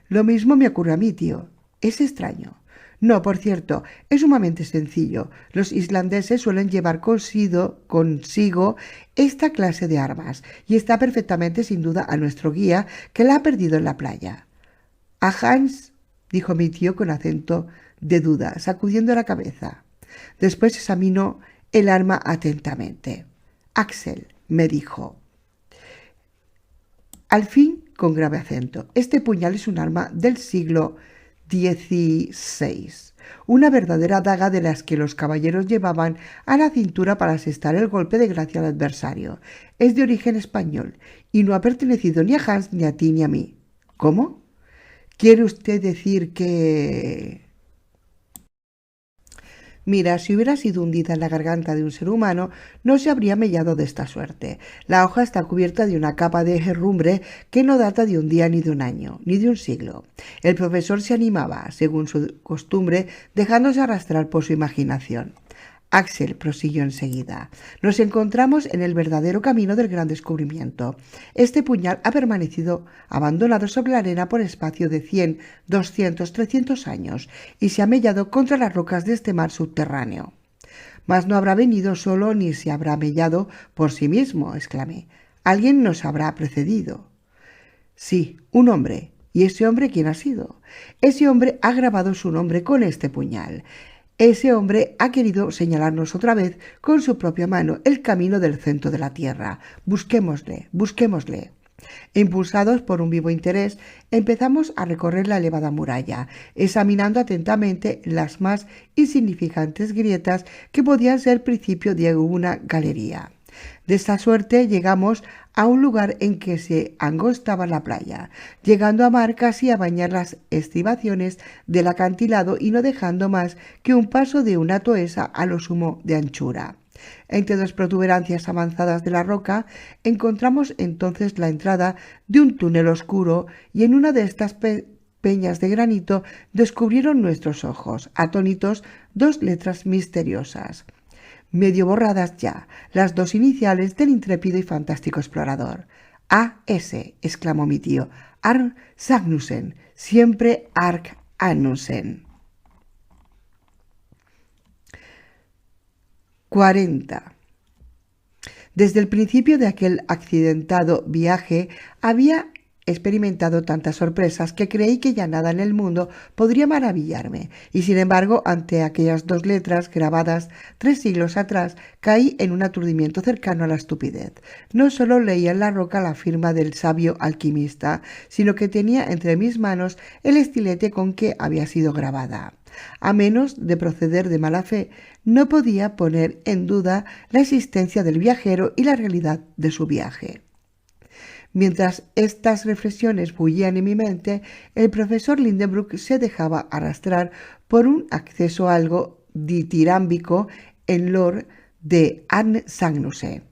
Lo mismo me ocurre a mí, tío. Es extraño. No, por cierto, es sumamente sencillo. Los islandeses suelen llevar consigo esta clase de armas, y está perfectamente sin duda a nuestro guía, que la ha perdido en la playa. A Hans, dijo mi tío con acento de duda, sacudiendo la cabeza. Después examinó el arma atentamente. Axel, me dijo, al fin con grave acento, este puñal es un arma del siglo XVI, una verdadera daga de las que los caballeros llevaban a la cintura para asestar el golpe de gracia al adversario. Es de origen español y no ha pertenecido ni a Hans, ni a ti, ni a mí. ¿Cómo? ¿Quiere usted decir que...? Mira, si hubiera sido hundida en la garganta de un ser humano, no se habría mellado de esta suerte. La hoja está cubierta de una capa de herrumbre que no data de un día, ni de un año, ni de un siglo. El profesor se animaba, según su costumbre, dejándose arrastrar por su imaginación. Axel prosiguió enseguida. Nos encontramos en el verdadero camino del gran descubrimiento. Este puñal ha permanecido abandonado sobre la arena por espacio de 100, 200, 300 años y se ha mellado contra las rocas de este mar subterráneo. Mas no habrá venido solo ni se habrá mellado por sí mismo, exclamé. Alguien nos habrá precedido. Sí, un hombre. ¿Y ese hombre quién ha sido? Ese hombre ha grabado su nombre con este puñal. Ese hombre ha querido señalarnos otra vez con su propia mano el camino del centro de la tierra. Busquémosle, busquémosle. Impulsados por un vivo interés, empezamos a recorrer la elevada muralla, examinando atentamente las más insignificantes grietas que podían ser principio de una galería. De esta suerte llegamos a un lugar en que se angostaba la playa, llegando a mar casi a bañar las estribaciones del acantilado y no dejando más que un paso de una toesa a lo sumo de anchura. Entre dos protuberancias avanzadas de la roca encontramos entonces la entrada de un túnel oscuro, y en una de estas peñas de granito descubrieron nuestros ojos, atónitos, dos letras misteriosas, medio borradas ya, las dos iniciales del intrépido y fantástico explorador. A.S., exclamó mi tío, Arn Sagnussen, siempre Ark Annussen. 40. Desde el principio de aquel accidentado viaje había experimentado tantas sorpresas que creí que ya nada en el mundo podría maravillarme, y sin embargo, ante aquellas dos letras grabadas 3 siglos atrás, caí en un aturdimiento cercano a la estupidez. No solo leía en la roca la firma del sabio alquimista, sino que tenía entre mis manos el estilete con que había sido grabada. A menos de proceder de mala fe, no podía poner en duda la existencia del viajero y la realidad de su viaje. Mientras estas reflexiones bullían en mi mente, el profesor Lindenbrook se dejaba arrastrar por un acceso algo ditirámbico en lore de Arne Sagnussen.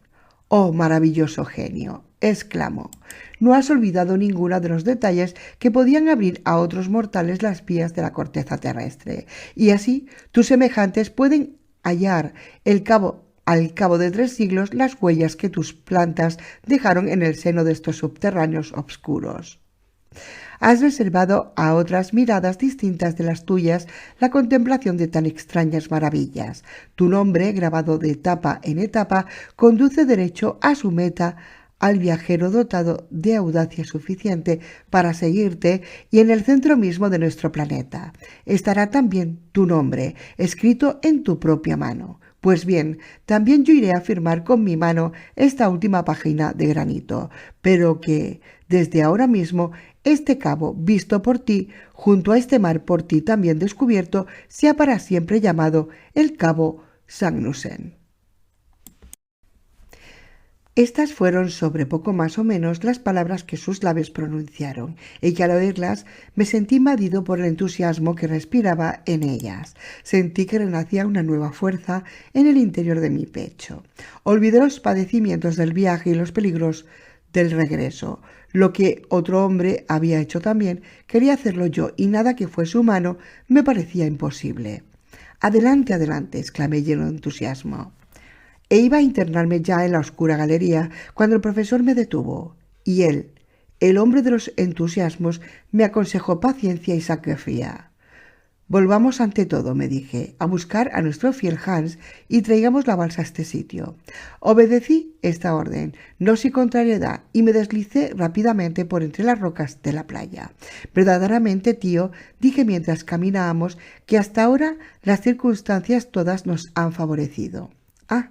¡Oh, maravilloso genio!, exclamó. No has olvidado ninguno de los detalles que podían abrir a otros mortales las vías de la corteza terrestre, y así tus semejantes pueden hallar al cabo de 3 siglos las huellas que tus plantas dejaron en el seno de estos subterráneos obscuros. Has reservado a otras miradas distintas de las tuyas la contemplación de tan extrañas maravillas. Tu nombre, grabado de etapa en etapa, conduce derecho a su meta, al viajero dotado de audacia suficiente para seguirte, y en el centro mismo de nuestro planeta estará también tu nombre, escrito en tu propia mano. Pues bien, también yo iré a firmar con mi mano esta última página de granito, pero que, desde ahora mismo, este cabo visto por ti, junto a este mar por ti también descubierto, sea para siempre llamado el cabo Sagnussen. Estas fueron sobre poco más o menos las palabras que sus labios pronunciaron, y que al oírlas me sentí invadido por el entusiasmo que respiraba en ellas. Sentí que renacía una nueva fuerza en el interior de mi pecho. Olvidé los padecimientos del viaje y los peligros del regreso. Lo que otro hombre había hecho también, quería hacerlo yo, y nada que fuese humano me parecía imposible. «Adelante, adelante», exclamé lleno de entusiasmo. E iba a internarme ya en la oscura galería cuando el profesor me detuvo, y él, el hombre de los entusiasmos, me aconsejó paciencia y sangre fría. Volvamos ante todo, me dije, a buscar a nuestro fiel Hans y traigamos la balsa a este sitio. Obedecí esta orden, no sin contrariedad, y me deslicé rápidamente por entre las rocas de la playa. Verdaderamente, tío, dije mientras caminábamos, que hasta ahora las circunstancias todas nos han favorecido. Ah,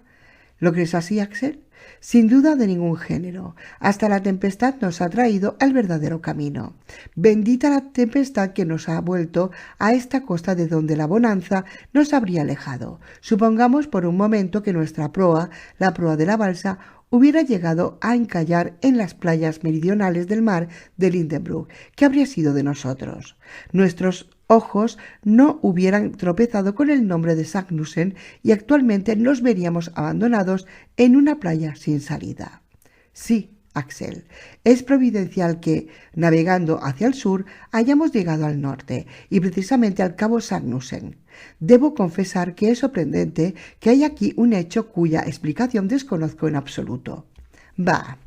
¿lo crees así, Axel? Sin duda de ningún género. Hasta la tempestad nos ha traído al verdadero camino. Bendita la tempestad que nos ha vuelto a esta costa de donde la bonanza nos habría alejado. Supongamos por un momento que nuestra proa, la proa de la balsa, hubiera llegado a encallar en las playas meridionales del mar de Lindenbrook. ¿Qué habría sido de nosotros? Nuestros ojos no hubieran tropezado con el nombre de Sagnussen y actualmente nos veríamos abandonados en una playa sin salida. Sí, Axel, es providencial que, navegando hacia el sur, hayamos llegado al norte y precisamente al cabo Sagnussen. Debo confesar que es sorprendente que haya aquí un hecho cuya explicación desconozco en absoluto. Bah,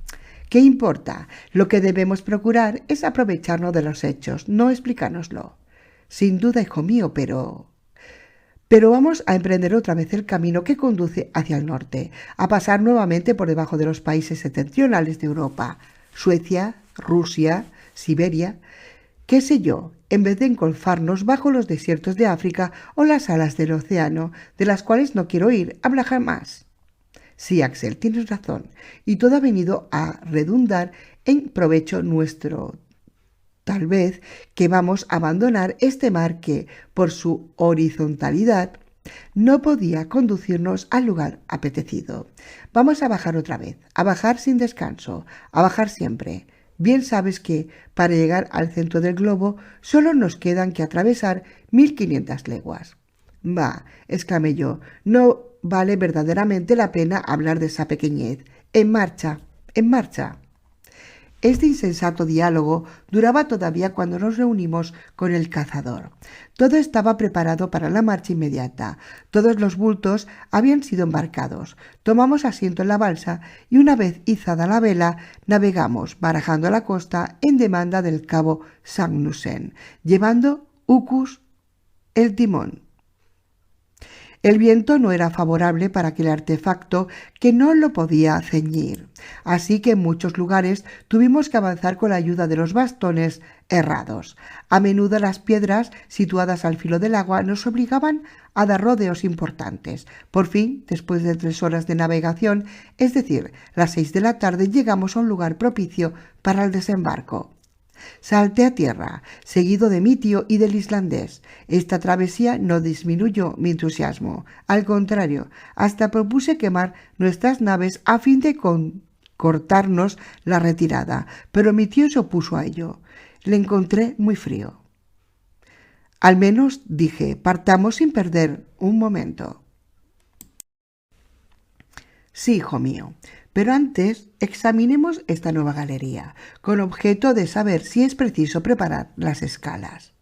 ¿qué importa? Lo que debemos procurar es aprovecharnos de los hechos, no explicárnoslo. Sin duda, hijo mío, pero vamos a emprender otra vez el camino que conduce hacia el norte, a pasar nuevamente por debajo de los países septentrionales de Europa, Suecia, Rusia, Siberia, qué sé yo, en vez de engolfarnos bajo los desiertos de África o las alas del océano, de las cuales no quiero ir a hablar jamás. Sí, Axel, tienes razón, y todo ha venido a redundar en provecho nuestro. Tal vez que vamos a abandonar este mar que, por su horizontalidad, no podía conducirnos al lugar apetecido. Vamos a bajar otra vez, a bajar sin descanso, a bajar siempre. Bien sabes que, para llegar al centro del globo, solo nos quedan que atravesar 1500 leguas. Bah, exclamé yo, no vale verdaderamente la pena hablar de esa pequeñez. En marcha, en marcha. Este insensato diálogo duraba todavía cuando nos reunimos con el cazador. Todo estaba preparado para la marcha inmediata. Todos los bultos habían sido embarcados. Tomamos asiento en la balsa y una vez izada la vela, navegamos, barajando la costa en demanda del cabo Sagnussen, llevando Ucus el timón. El viento no era favorable para aquel artefacto que no lo podía ceñir, así que en muchos lugares tuvimos que avanzar con la ayuda de los bastones herrados. A menudo las piedras situadas al filo del agua nos obligaban a dar rodeos importantes. Por fin, después de 3 horas de navegación, es decir, las 6 de la tarde, llegamos a un lugar propicio para el desembarco. Salté a tierra, seguido de mi tío y del islandés. Esta travesía no disminuyó mi entusiasmo. Al contrario, hasta propuse quemar nuestras naves a fin de cortarnos la retirada, pero mi tío se opuso a ello. Le encontré muy frío. Al menos, dije, partamos sin perder un momento. Sí, hijo mío. Pero antes examinemos esta nueva galería, con objeto de saber si es preciso preparar las escalas.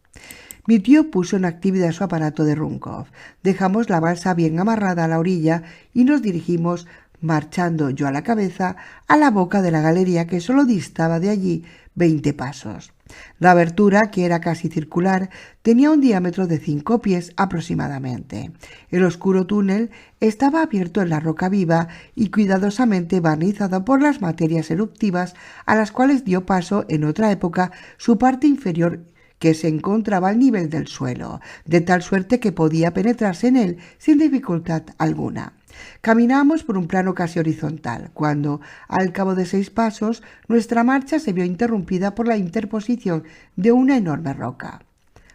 Mi tío puso en actividad su aparato de Ruhmkorff. Dejamos la balsa bien amarrada a la orilla y nos dirigimos, marchando yo a la cabeza, a la boca de la galería que solo distaba de allí 20 pasos. La abertura, que era casi circular, tenía un diámetro de 5 pies aproximadamente. El oscuro túnel estaba abierto en la roca viva y cuidadosamente barnizado por las materias eruptivas a las cuales dio paso en otra época su parte inferior, que se encontraba al nivel del suelo, de tal suerte que podía penetrarse en él sin dificultad alguna. Caminábamos por un plano casi horizontal, cuando, al cabo de 6 pasos, nuestra marcha se vio interrumpida por la interposición de una enorme roca.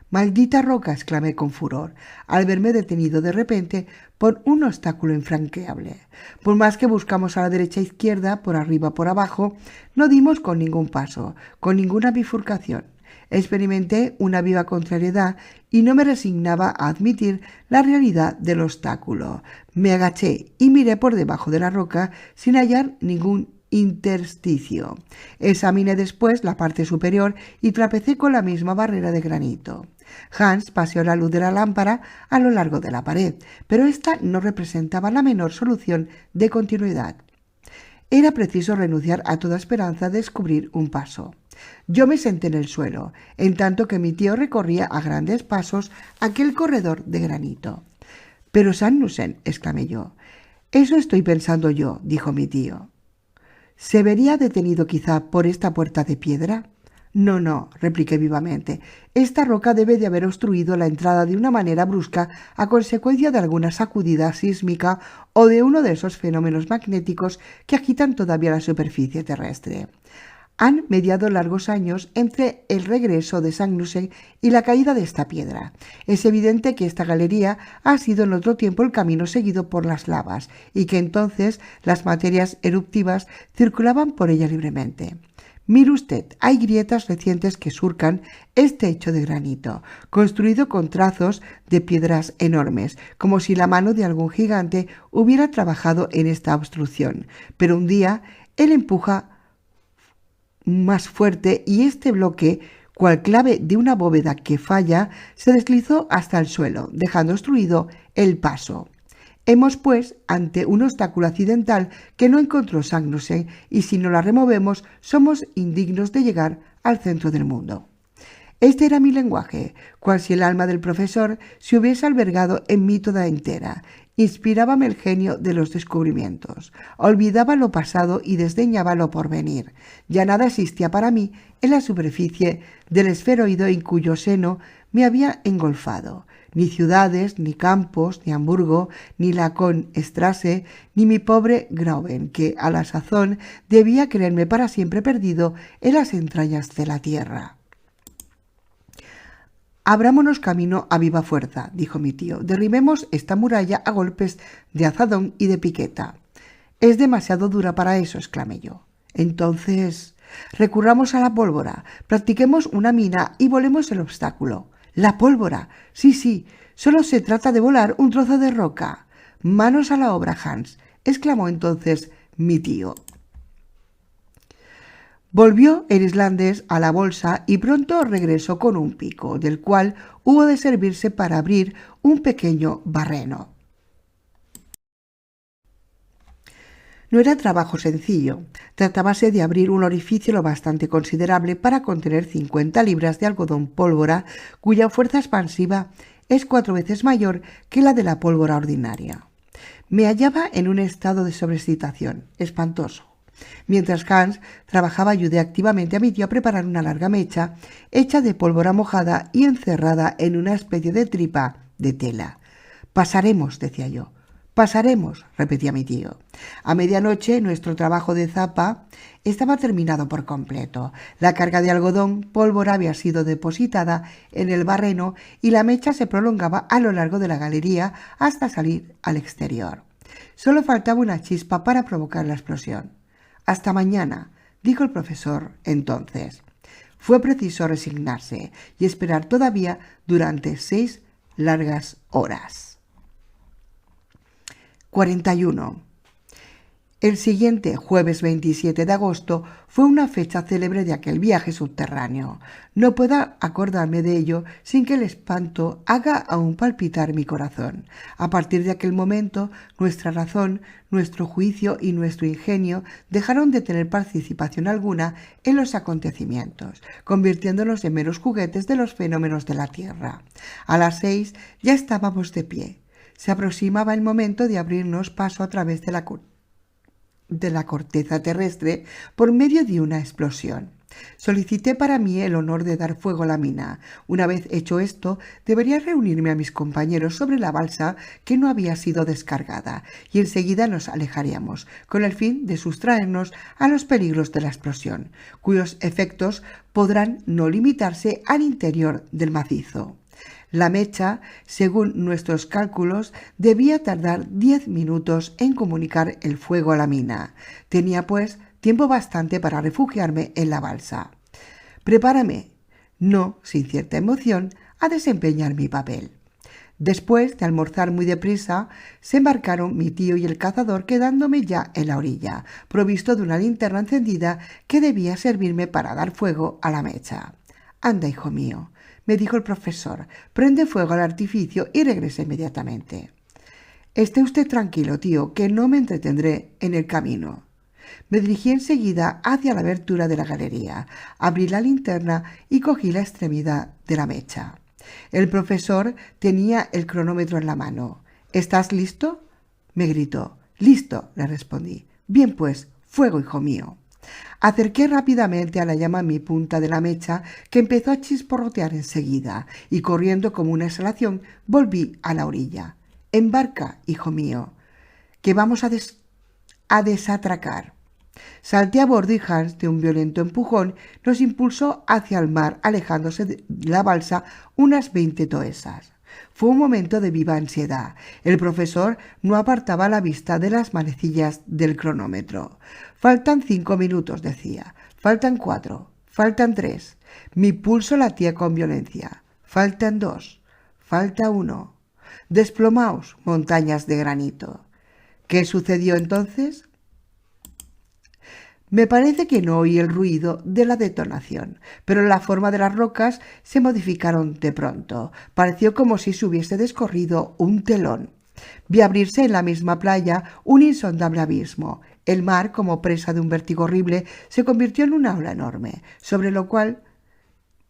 «¡Maldita roca!», exclamé con furor, al verme detenido de repente por un obstáculo infranqueable. Por más que buscamos a la derecha e izquierda, por arriba por abajo, no dimos con ningún paso, con ninguna bifurcación. Experimenté una viva contrariedad y no me resignaba a admitir la realidad del obstáculo. Me agaché y miré por debajo de la roca sin hallar ningún intersticio. Examiné después la parte superior y trapecé con la misma barrera de granito. Hans paseó la luz de la lámpara a lo largo de la pared, pero ésta no representaba la menor solución de continuidad. Era preciso renunciar a toda esperanza de descubrir un paso. Yo me senté en el suelo, en tanto que mi tío recorría a grandes pasos aquel corredor de granito. «Pero Sagnussen», exclamé yo. «Eso estoy pensando yo», dijo mi tío. «¿Se vería detenido quizá por esta puerta de piedra?» «No, no», repliqué vivamente. «Esta roca debe de haber obstruido la entrada de una manera brusca a consecuencia de alguna sacudida sísmica o de uno de esos fenómenos magnéticos que agitan todavía la superficie terrestre. Han mediado largos años entre el regreso de Sagnussen y la caída de esta piedra. Es evidente que esta galería ha sido en otro tiempo el camino seguido por las lavas y que entonces las materias eruptivas circulaban por ella libremente. Mire usted, hay grietas recientes que surcan este hecho de granito, construido con trazos de piedras enormes, como si la mano de algún gigante hubiera trabajado en esta obstrucción. Pero un día él empuja más fuerte y este bloque, cual clave de una bóveda que falla, se deslizó hasta el suelo, dejando obstruido el paso. Hemos, pues, ante un obstáculo accidental que no encontró Sagnussen y si no la removemos somos indignos de llegar al centro del mundo». Este era mi lenguaje, cual si el alma del profesor se hubiese albergado en mí toda entera. Inspirábame el genio de los descubrimientos. Olvidaba lo pasado y desdeñaba lo porvenir. Ya nada existía para mí en la superficie del esferoide en cuyo seno me había engolfado. Ni ciudades, ni campos, ni Hamburgo, ni la Konstrasse, ni mi pobre Grauben, que a la sazón debía creerme para siempre perdido en las entrañas de la tierra. «Abrámonos camino a viva fuerza», dijo mi tío. «Derribemos esta muralla a golpes de azadón y de piqueta». «Es demasiado dura para eso», exclamé yo. «Entonces, recurramos a la pólvora, practiquemos una mina y volemos el obstáculo». «La pólvora. Sí, solo se trata de volar un trozo de roca». «Manos a la obra, Hans», exclamó entonces mi tío. Volvió el islandés a la bolsa y pronto regresó con un pico, del cual hubo de servirse para abrir un pequeño barreno. No era trabajo sencillo. Tratábase de abrir un orificio lo bastante considerable para contener 50 libras de algodón pólvora, cuya fuerza expansiva es 4 veces mayor que la de la pólvora ordinaria. Me hallaba en un estado de sobreexcitación espantoso. Mientras Hans trabajaba, ayudé activamente a mi tío a preparar una larga mecha hecha de pólvora mojada y encerrada en una especie de tripa de tela. «Pasaremos», decía yo. «Pasaremos», repetía mi tío. A medianoche nuestro trabajo de zapa estaba terminado por completo. La carga de algodón pólvora había sido depositada en el barreno y la mecha se prolongaba a lo largo de la galería hasta salir al exterior. Solo faltaba una chispa para provocar la explosión. «Hasta mañana», dijo el profesor entonces. Fue preciso resignarse y esperar todavía durante 6 largas horas. 41. El siguiente jueves 27 de agosto fue una fecha célebre de aquel viaje subterráneo. No puedo acordarme de ello sin que el espanto haga aún palpitar mi corazón. A partir de aquel momento, nuestra razón, nuestro juicio y nuestro ingenio dejaron de tener participación alguna en los acontecimientos, convirtiéndonos en meros juguetes de los fenómenos de la Tierra. A las 6 ya estábamos de pie. Se aproximaba el momento de abrirnos paso a través de la corteza terrestre por medio de una explosión. Solicité para mí el honor de dar fuego a la mina. Una vez hecho esto, debería reunirme a mis compañeros sobre la balsa que no había sido descargada y enseguida nos alejaríamos, con el fin de sustraernos a los peligros de la explosión, cuyos efectos podrán no limitarse al interior del macizo. La mecha, según nuestros cálculos, debía tardar 10 minutos en comunicar el fuego a la mina. Tenía, pues, tiempo bastante para refugiarme en la balsa. Prepárame, no sin cierta emoción, a desempeñar mi papel. Después de almorzar muy deprisa, se embarcaron mi tío y el cazador, quedándome ya en la orilla, provisto de una linterna encendida que debía servirme para dar fuego a la mecha. «Anda, hijo mío», me dijo el profesor, «prende fuego al artificio y regresa inmediatamente». «Esté usted tranquilo, tío, que no me entretendré en el camino». Me dirigí enseguida hacia la abertura de la galería, abrí la linterna y cogí la extremidad de la mecha. El profesor tenía el cronómetro en la mano. ¿Estás listo?, me gritó. Listo, le respondí. Bien pues, fuego, hijo mío. Acerqué rápidamente a la llama mi punta de la mecha, que empezó a chisporrotear enseguida, y corriendo como una exhalación volví a la orilla. Embarca, hijo mío, que vamos a desatracar. Salté a bordo y Hans, de un violento empujón, nos impulsó hacia el mar, alejándose de la balsa unas 20 toesas. Fue un momento de viva ansiedad. El profesor no apartaba la vista de las manecillas del cronómetro. Faltan 5 minutos, decía. Faltan 4. Faltan 3. Mi pulso latía con violencia. Faltan 2. Falta 1. Desplomaos, montañas de granito. ¿Qué sucedió entonces? Me parece que no oí el ruido de la detonación, pero la forma de las rocas se modificaron de pronto. Pareció como si se hubiese descorrido un telón. Vi abrirse en la misma playa un insondable abismo. El mar, como presa de un vértigo horrible, se convirtió en una ola enorme, sobre lo cual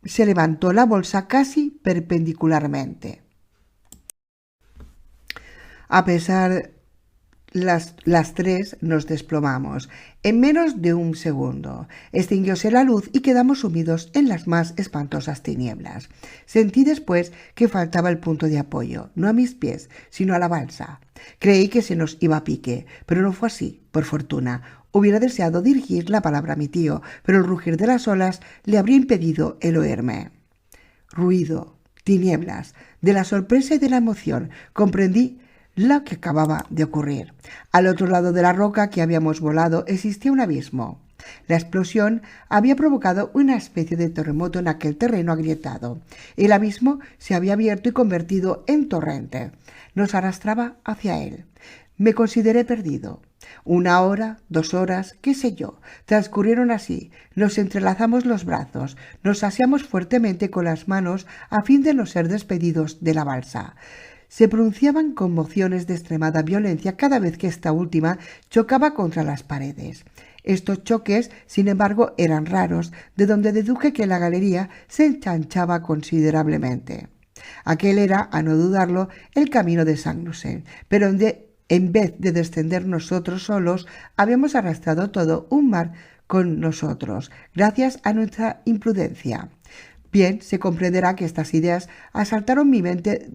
se levantó la bolsa casi perpendicularmente. A pesar las tres nos desplomamos. En menos de un segundo extinguióse la luz y quedamos sumidos en las más espantosas tinieblas. Sentí después que faltaba el punto de apoyo, no a mis pies, sino a la balsa. Creí que se nos iba a pique, pero no fue así, por fortuna. Hubiera deseado dirigir la palabra a mi tío, pero el rugir de las olas le habría impedido el oírme. Ruido, tinieblas, de la sorpresa y de la emoción, comprendí lo que acababa de ocurrir. Al otro lado de la roca que habíamos volado existía un abismo. La explosión había provocado una especie de terremoto en aquel terreno agrietado. El abismo se había abierto y convertido en torrente. Nos arrastraba hacia él. Me consideré perdido. 1 hora, 2 horas, qué sé yo, transcurrieron así. Nos entrelazamos los brazos, nos aseamos fuertemente con las manos a fin de no ser despedidos de la balsa. Se pronunciaban conmociones de extremada violencia cada vez que esta última chocaba contra las paredes. Estos choques, sin embargo, eran raros, de donde deduje que la galería se enchanchaba considerablemente. Aquel era, a no dudarlo, el camino de Sagnussen, pero en vez de descender nosotros solos, habíamos arrastrado todo un mar con nosotros, gracias a nuestra imprudencia. Bien, se comprenderá que estas ideas asaltaron mi mente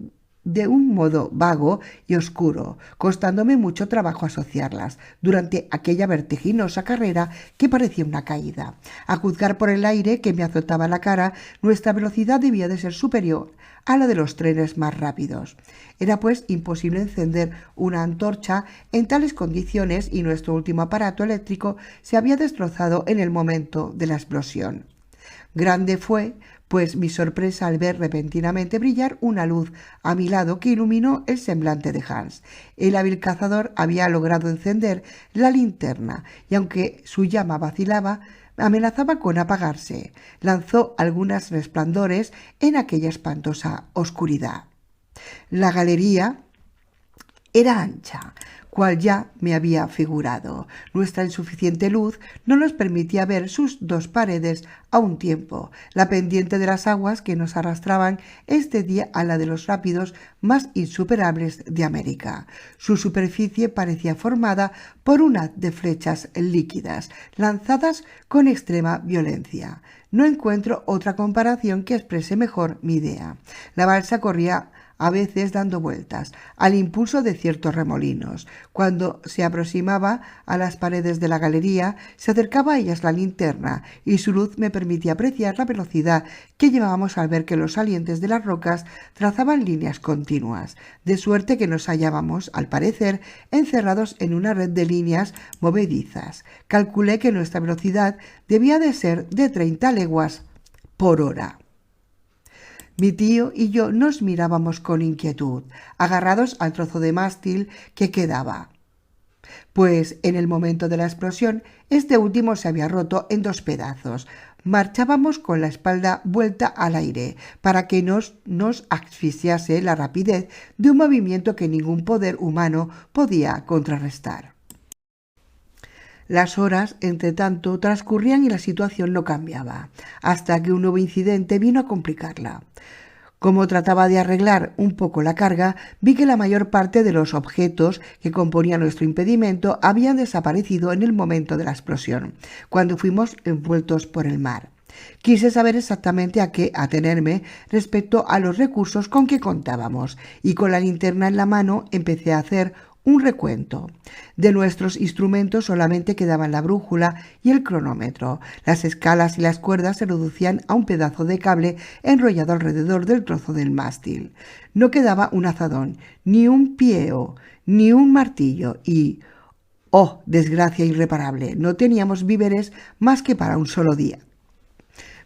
de un modo vago y oscuro, costándome mucho trabajo asociarlas durante aquella vertiginosa carrera que parecía una caída. A juzgar por el aire que me azotaba la cara, nuestra velocidad debía de ser superior a la de los trenes más rápidos. Era pues imposible encender una antorcha en tales condiciones y nuestro último aparato eléctrico se había destrozado en el momento de la explosión. Grande fue, pues, mi sorpresa al ver repentinamente brillar una luz a mi lado que iluminó el semblante de Hans. El hábil cazador había logrado encender la linterna y, aunque su llama vacilaba, amenazaba con apagarse. Lanzó algunos resplandores en aquella espantosa oscuridad. La galería era ancha, cual ya me había figurado. Nuestra insuficiente luz no nos permitía ver sus 2 paredes a un tiempo. La pendiente de las aguas que nos arrastraban excedía a la de los rápidos más insuperables de América. Su superficie parecía formada por un haz de flechas líquidas, lanzadas con extrema violencia. No encuentro otra comparación que exprese mejor mi idea. La balsa corría a veces dando vueltas, al impulso de ciertos remolinos. Cuando se aproximaba a las paredes de la galería, se acercaba a ellas la linterna, y su luz me permitía apreciar la velocidad que llevábamos al ver que los salientes de las rocas trazaban líneas continuas, de suerte que nos hallábamos, al parecer, encerrados en una red de líneas movedizas. Calculé que nuestra velocidad debía de ser de 30 leguas por hora. Mi tío y yo nos mirábamos con inquietud, agarrados al trozo de mástil que quedaba, pues en el momento de la explosión este último se había roto en 2 pedazos. Marchábamos con la espalda vuelta al aire para que nos asfixiase la rapidez de un movimiento que ningún poder humano podía contrarrestar. Las horas, entre tanto, transcurrían y la situación no cambiaba, hasta que un nuevo incidente vino a complicarla. Como trataba de arreglar un poco la carga, vi que la mayor parte de los objetos que componían nuestro impedimento habían desaparecido en el momento de la explosión, cuando fuimos envueltos por el mar. Quise saber exactamente a qué atenerme respecto a los recursos con que contábamos, y con la linterna en la mano empecé a hacer un recuento. De nuestros instrumentos solamente quedaban la brújula y el cronómetro. Las escalas y las cuerdas se reducían a un pedazo de cable enrollado alrededor del trozo del mástil. No quedaba un azadón, ni un pieo, ni un martillo y, ¡oh, desgracia irreparable!, no teníamos víveres más que para un solo día.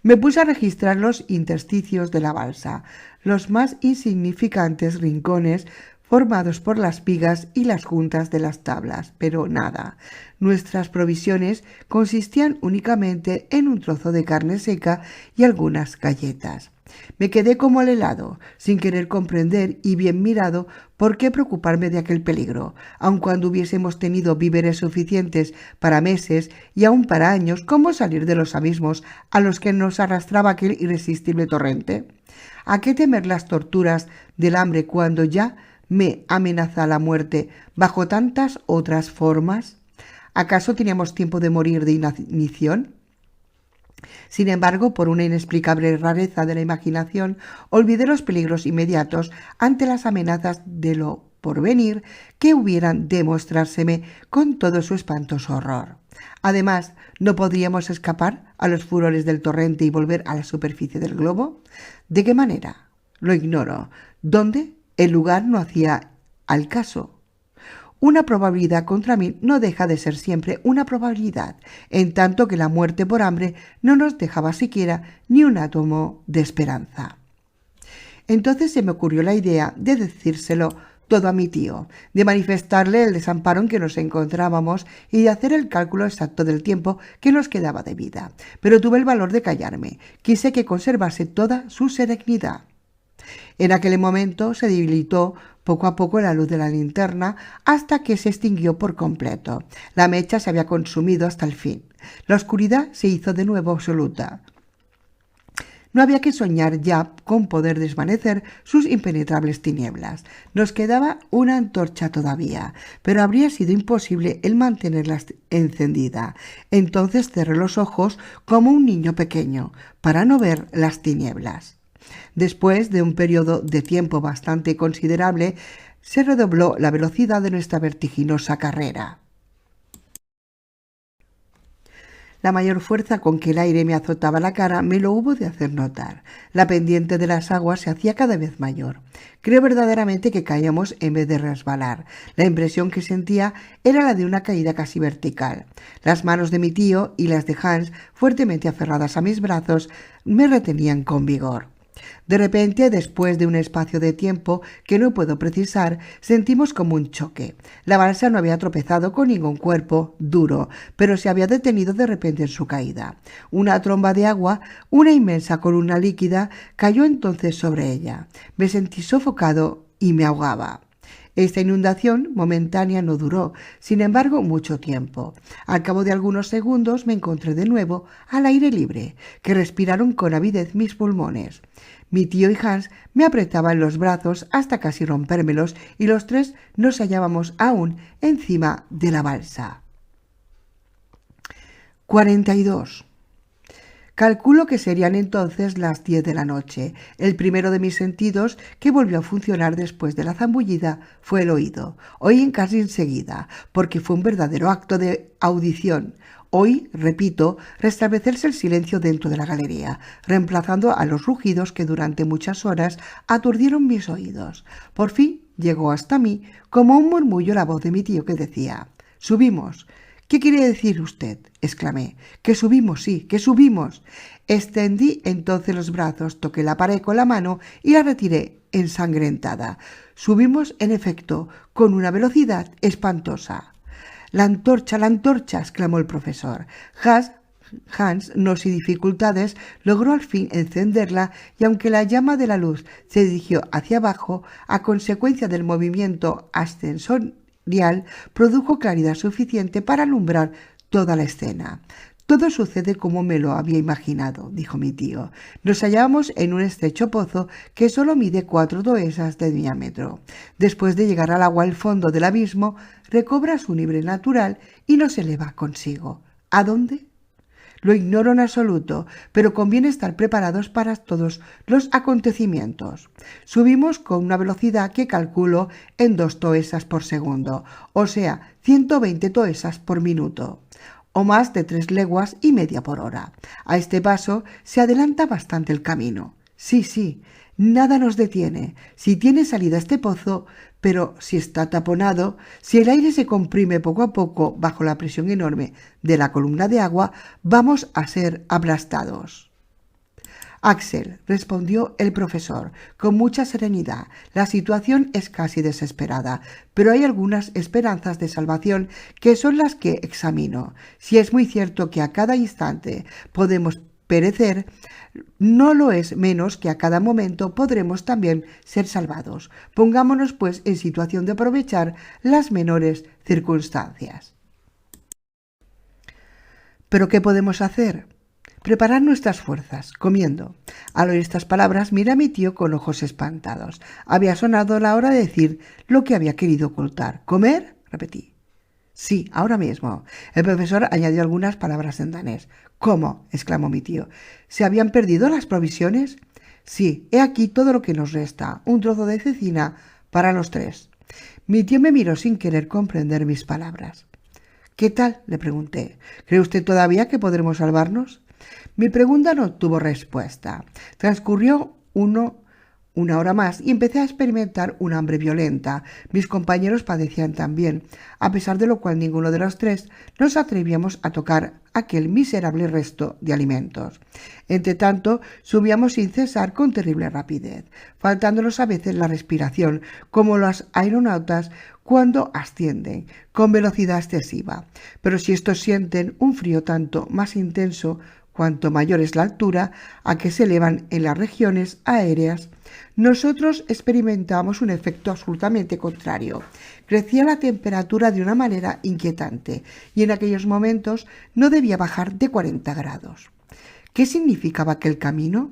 Me puse a registrar los intersticios de la balsa, los más insignificantes rincones formados por las vigas y las juntas de las tablas, pero nada. Nuestras provisiones consistían únicamente en un trozo de carne seca y algunas galletas. Me quedé como al helado, sin querer comprender y bien mirado por qué preocuparme de aquel peligro, aun cuando hubiésemos tenido víveres suficientes para meses y aun para años. ¿Cómo salir de los abismos a los que nos arrastraba aquel irresistible torrente? ¿A qué temer las torturas del hambre cuando ya me amenaza la muerte bajo tantas otras formas? ¿Acaso teníamos tiempo de morir de inanición? Sin embargo, por una inexplicable rareza de la imaginación, olvidé los peligros inmediatos ante las amenazas de lo porvenir que hubieran de mostrárseme con todo su espantoso horror. Además, ¿no podríamos escapar a los furores del torrente y volver a la superficie del globo? ¿De qué manera? Lo ignoro. ¿Dónde? El lugar no hacía al caso. Una probabilidad contra mí no deja de ser siempre una probabilidad, en tanto que la muerte por hambre no nos dejaba siquiera ni un átomo de esperanza. Entonces se me ocurrió la idea de decírselo todo a mi tío, de manifestarle el desamparo en que nos encontrábamos y de hacer el cálculo exacto del tiempo que nos quedaba de vida. Pero tuve el valor de callarme. Quise que conservase toda su serenidad. En aquel momento se debilitó poco a poco la luz de la linterna hasta que se extinguió por completo. La mecha se había consumido hasta el fin. La oscuridad se hizo de nuevo absoluta. No había que soñar ya con poder desvanecer sus impenetrables tinieblas. Nos quedaba una antorcha todavía, pero habría sido imposible el mantenerla encendida. Entonces cerré los ojos como un niño pequeño para no ver las tinieblas. Después de un periodo de tiempo bastante considerable, se redobló la velocidad de nuestra vertiginosa carrera. La mayor fuerza con que el aire me azotaba la cara me lo hubo de hacer notar. La pendiente de las aguas se hacía cada vez mayor. Creo verdaderamente que caíamos en vez de resbalar. La impresión que sentía era la de una caída casi vertical. Las manos de mi tío y las de Hans, fuertemente aferradas a mis brazos, me retenían con vigor. De repente, después de un espacio de tiempo que no puedo precisar, sentimos como un choque. La balsa no había tropezado con ningún cuerpo duro, pero se había detenido de repente en su caída. Una tromba de agua, una inmensa columna líquida, cayó entonces sobre ella. Me sentí sofocado y me ahogaba. Esta inundación momentánea no duró, sin embargo, mucho tiempo. Al cabo de algunos segundos me encontré de nuevo al aire libre, que respiraron con avidez mis pulmones. Mi tío y Hans me apretaban los brazos hasta casi rompérmelos y los tres nos hallábamos aún encima de la balsa. 42. Calculo que serían entonces las 10 de la noche. El primero de mis sentidos que volvió a funcionar después de la zambullida fue el oído. Oí casi enseguida, porque fue un verdadero acto de audición. Oí, repito, restablecerse el silencio dentro de la galería, reemplazando a los rugidos que durante muchas horas aturdieron mis oídos. Por fin llegó hasta mí como un murmullo la voz de mi tío que decía: «Subimos». «¿Qué quiere decir usted?», exclamé. «Que subimos, sí, que subimos». Extendí entonces los brazos, toqué la pared con la mano y la retiré ensangrentada. Subimos, en efecto, con una velocidad espantosa. «La antorcha, exclamó el profesor. Hans, no sin dificultades, logró al fin encenderla y aunque la llama de la luz se dirigió hacia abajo, a consecuencia del movimiento ascensorial, produjo claridad suficiente para alumbrar toda la escena. Todo sucede como me lo había imaginado, dijo mi tío. Nos hallamos en un estrecho pozo que solo mide 4 toesas de diámetro. Después de llegar al agua al fondo del abismo, recobra su nivel natural y nos eleva consigo. ¿A dónde? Lo ignoro en absoluto, pero conviene estar preparados para todos los acontecimientos. Subimos con una velocidad que calculo en 2 toesas por segundo, o sea, 120 toesas por minuto, o más de 3 leguas y media por hora. A este paso se adelanta bastante el camino. Sí, nada nos detiene. Si tiene salida este pozo, pero si está taponado, si el aire se comprime poco a poco bajo la presión enorme de la columna de agua, vamos a ser aplastados. Axel, respondió el profesor, con mucha serenidad, la situación es casi desesperada, pero hay algunas esperanzas de salvación que son las que examino. Si es muy cierto que a cada instante podemos perecer, no lo es menos que a cada momento podremos también ser salvados. Pongámonos, pues, en situación de aprovechar las menores circunstancias. ¿Pero qué podemos hacer? Preparar nuestras fuerzas, comiendo. Al oír estas palabras, miré a mi tío con ojos espantados. Había sonado la hora de decir lo que había querido ocultar. ¿Comer? Repetí. Sí, ahora mismo. El profesor añadió algunas palabras en danés. ¿Cómo? Exclamó mi tío. ¿Se habían perdido las provisiones? Sí, he aquí todo lo que nos resta. Un trozo de cecina para los 3. Mi tío me miró sin querer comprender mis palabras. ¿Qué tal? Le pregunté. ¿Cree usted todavía que podremos salvarnos? Mi pregunta no tuvo respuesta. Transcurrió una hora más y empecé a experimentar un hambre violenta. Mis compañeros padecían también, a pesar de lo cual ninguno de los 3 nos atrevíamos a tocar aquel miserable resto de alimentos. Entre tanto, subíamos sin cesar con terrible rapidez, faltándonos a veces la respiración, como los aeronautas cuando ascienden, con velocidad excesiva. Pero si estos sienten un frío tanto más intenso cuanto mayor es la altura a que se elevan en las regiones aéreas, nosotros experimentamos un efecto absolutamente contrario. Crecía la temperatura de una manera inquietante y en aquellos momentos no debía bajar de 40 grados. ¿Qué significaba aquel camino?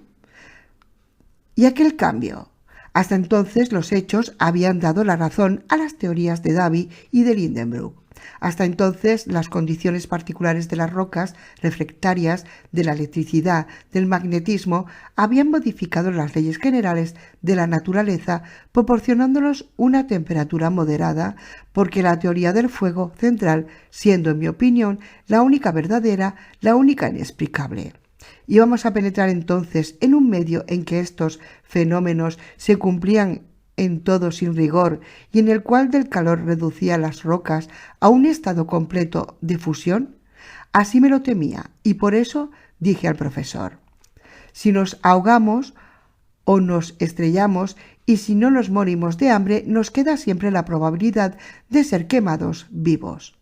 ¿Y aquel cambio? Hasta entonces los hechos habían dado la razón a las teorías de Davy y de Lindenbrook. Hasta entonces las condiciones particulares de las rocas refractarias, de la electricidad, del magnetismo, habían modificado las leyes generales de la naturaleza, proporcionándonos una temperatura moderada, porque la teoría del fuego central, siendo en mi opinión la única verdadera, la única inexplicable. Íbamos a penetrar entonces en un medio en que estos fenómenos se cumplían en todo sin rigor y en el cual del calor reducía las rocas a un estado completo de fusión. Así me lo temía y por eso dije al profesor: si nos ahogamos o nos estrellamos y si no nos morimos de hambre, nos queda siempre la probabilidad de ser quemados vivos.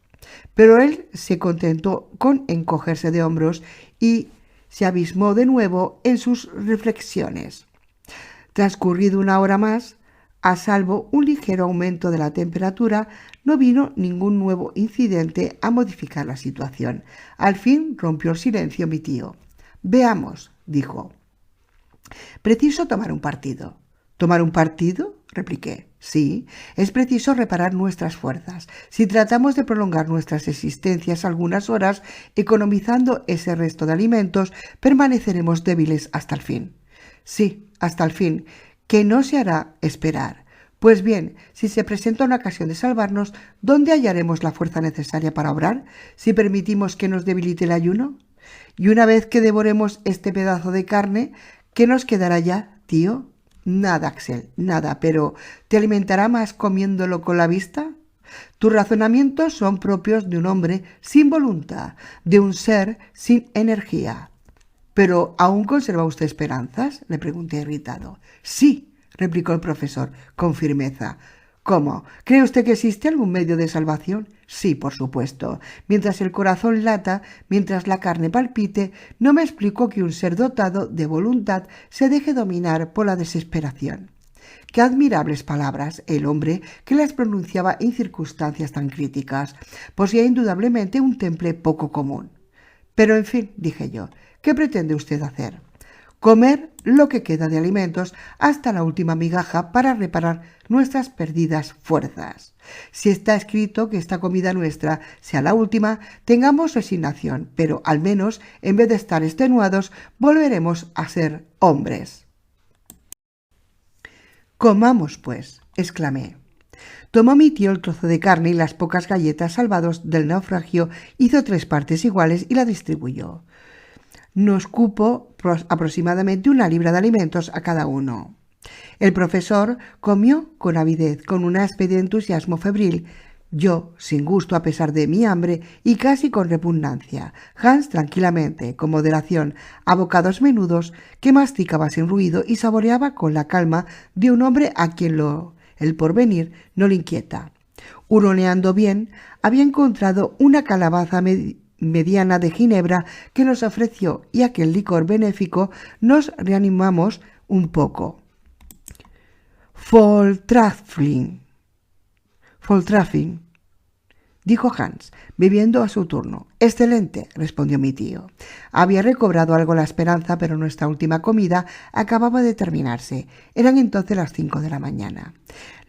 Pero él se contentó con encogerse de hombros y se abismó de nuevo en sus reflexiones. Transcurrido una hora más, a salvo un ligero aumento de la temperatura, no vino ningún nuevo incidente a modificar la situación. Al fin rompió el silencio mi tío. «Veamos», dijo. «Preciso tomar un partido». «¿Tomar un partido?», repliqué. «Sí, es preciso reparar nuestras fuerzas. Si tratamos de prolongar nuestras existencias algunas horas, economizando ese resto de alimentos, permaneceremos débiles hasta el fin». «Sí, hasta el fin, que no se hará esperar. Pues bien, si se presenta una ocasión de salvarnos, ¿dónde hallaremos la fuerza necesaria para obrar? Si permitimos que nos debilite el ayuno. Y una vez que devoremos este pedazo de carne, ¿qué nos quedará ya, tío? Nada, Axel, nada, pero ¿te alimentará más comiéndolo con la vista? Tus razonamientos son propios de un hombre sin voluntad, de un ser sin energía». «¿Pero aún conserva usted esperanzas?», le pregunté irritado. «Sí», replicó el profesor con firmeza. «¿Cómo? ¿Cree usted que existe algún medio de salvación?». «Sí, por supuesto. Mientras el corazón lata, mientras la carne palpite, no me explico que un ser dotado de voluntad se deje dominar por la desesperación». Qué admirables palabras. El hombre que las pronunciaba en circunstancias tan críticas poseía indudablemente un temple poco común. Pero en fin, dije yo, ¿qué pretende usted hacer? Comer lo que queda de alimentos hasta la última migaja para reparar nuestras perdidas fuerzas. Si está escrito que esta comida nuestra sea la última, tengamos resignación, pero al menos, en vez de estar extenuados, volveremos a ser hombres. Comamos, pues, exclamé. Tomó mi tío el trozo de carne y las pocas galletas salvados del naufragio, hizo 3 partes iguales y la distribuyó. Nos cupo aproximadamente 1 libra de alimentos a cada uno. El profesor comió con avidez, con una especie de entusiasmo febril. Yo, sin gusto a pesar de mi hambre y casi con repugnancia. Hans tranquilamente, con moderación, a bocados menudos que masticaba sin ruido y saboreaba con la calma de un hombre a quien el porvenir no le inquieta. Huroneando bien, había encontrado una calabaza mediana de ginebra que nos ofreció y aquel licor benéfico nos reanimamos un poco. Volltrefflich, dijo Hans, bebiendo a su turno. Excelente, respondió mi tío. Había recobrado algo la esperanza, pero nuestra última comida acababa de terminarse. Eran entonces las 5 de la mañana.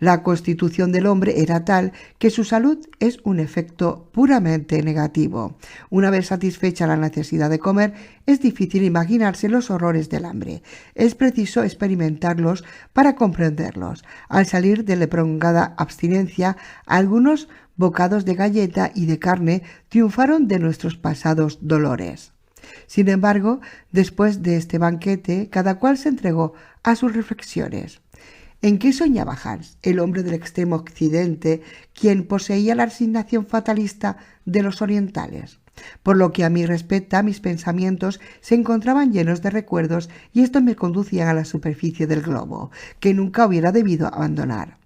La constitución del hombre era tal que su salud es un efecto puramente negativo. Una vez satisfecha la necesidad de comer, es difícil imaginarse los horrores del hambre. Es preciso experimentarlos para comprenderlos. Al salir de la prolongada abstinencia, algunos bocados de galleta y de carne triunfaron de nuestros pasados dolores. Sin embargo, después de este banquete, cada cual se entregó a sus reflexiones. ¿En qué soñaba Hans, el hombre del extremo occidente, quien poseía la resignación fatalista de los orientales? Por lo que a mí respecta, mis pensamientos se encontraban llenos de recuerdos y estos me conducían a la superficie del globo, que nunca hubiera debido abandonar.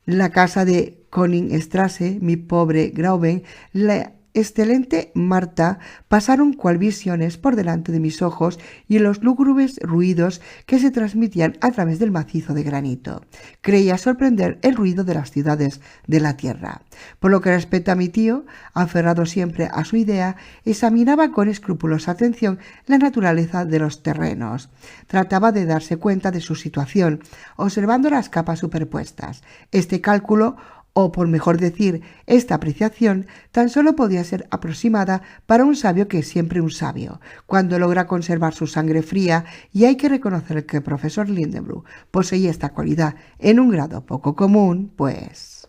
La casa de Königstrasse, mi pobre Grauben, la excelente Marta pasaron cual visiones por delante de mis ojos y los lúgubres ruidos que se transmitían a través del macizo de granito. Creía sorprender el ruido de las ciudades de la tierra. Por lo que respecta a mi tío, aferrado siempre a su idea, examinaba con escrupulosa atención la naturaleza de los terrenos. Trataba de darse cuenta de su situación, observando las capas superpuestas. Este cálculo, o por mejor decir, esta apreciación, tan solo podía ser aproximada para un sabio que es siempre un sabio, cuando logra conservar su sangre fría, y hay que reconocer que el profesor Lindenbrook poseía esta cualidad en un grado poco común, pues...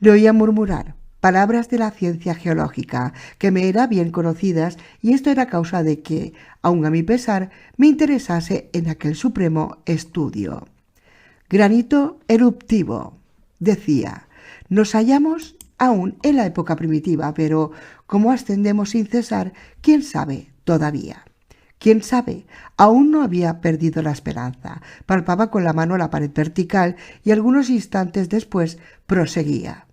Le oía murmurar palabras de la ciencia geológica que me eran bien conocidas, y esto era causa de que, aun a mi pesar, me interesase en aquel supremo estudio. Granito eruptivo, decía, nos hallamos aún en la época primitiva, pero como ascendemos sin cesar, ¿quién sabe todavía? ¿Quién sabe? Aún no había perdido la esperanza. Palpaba con la mano la pared vertical y algunos instantes después proseguía.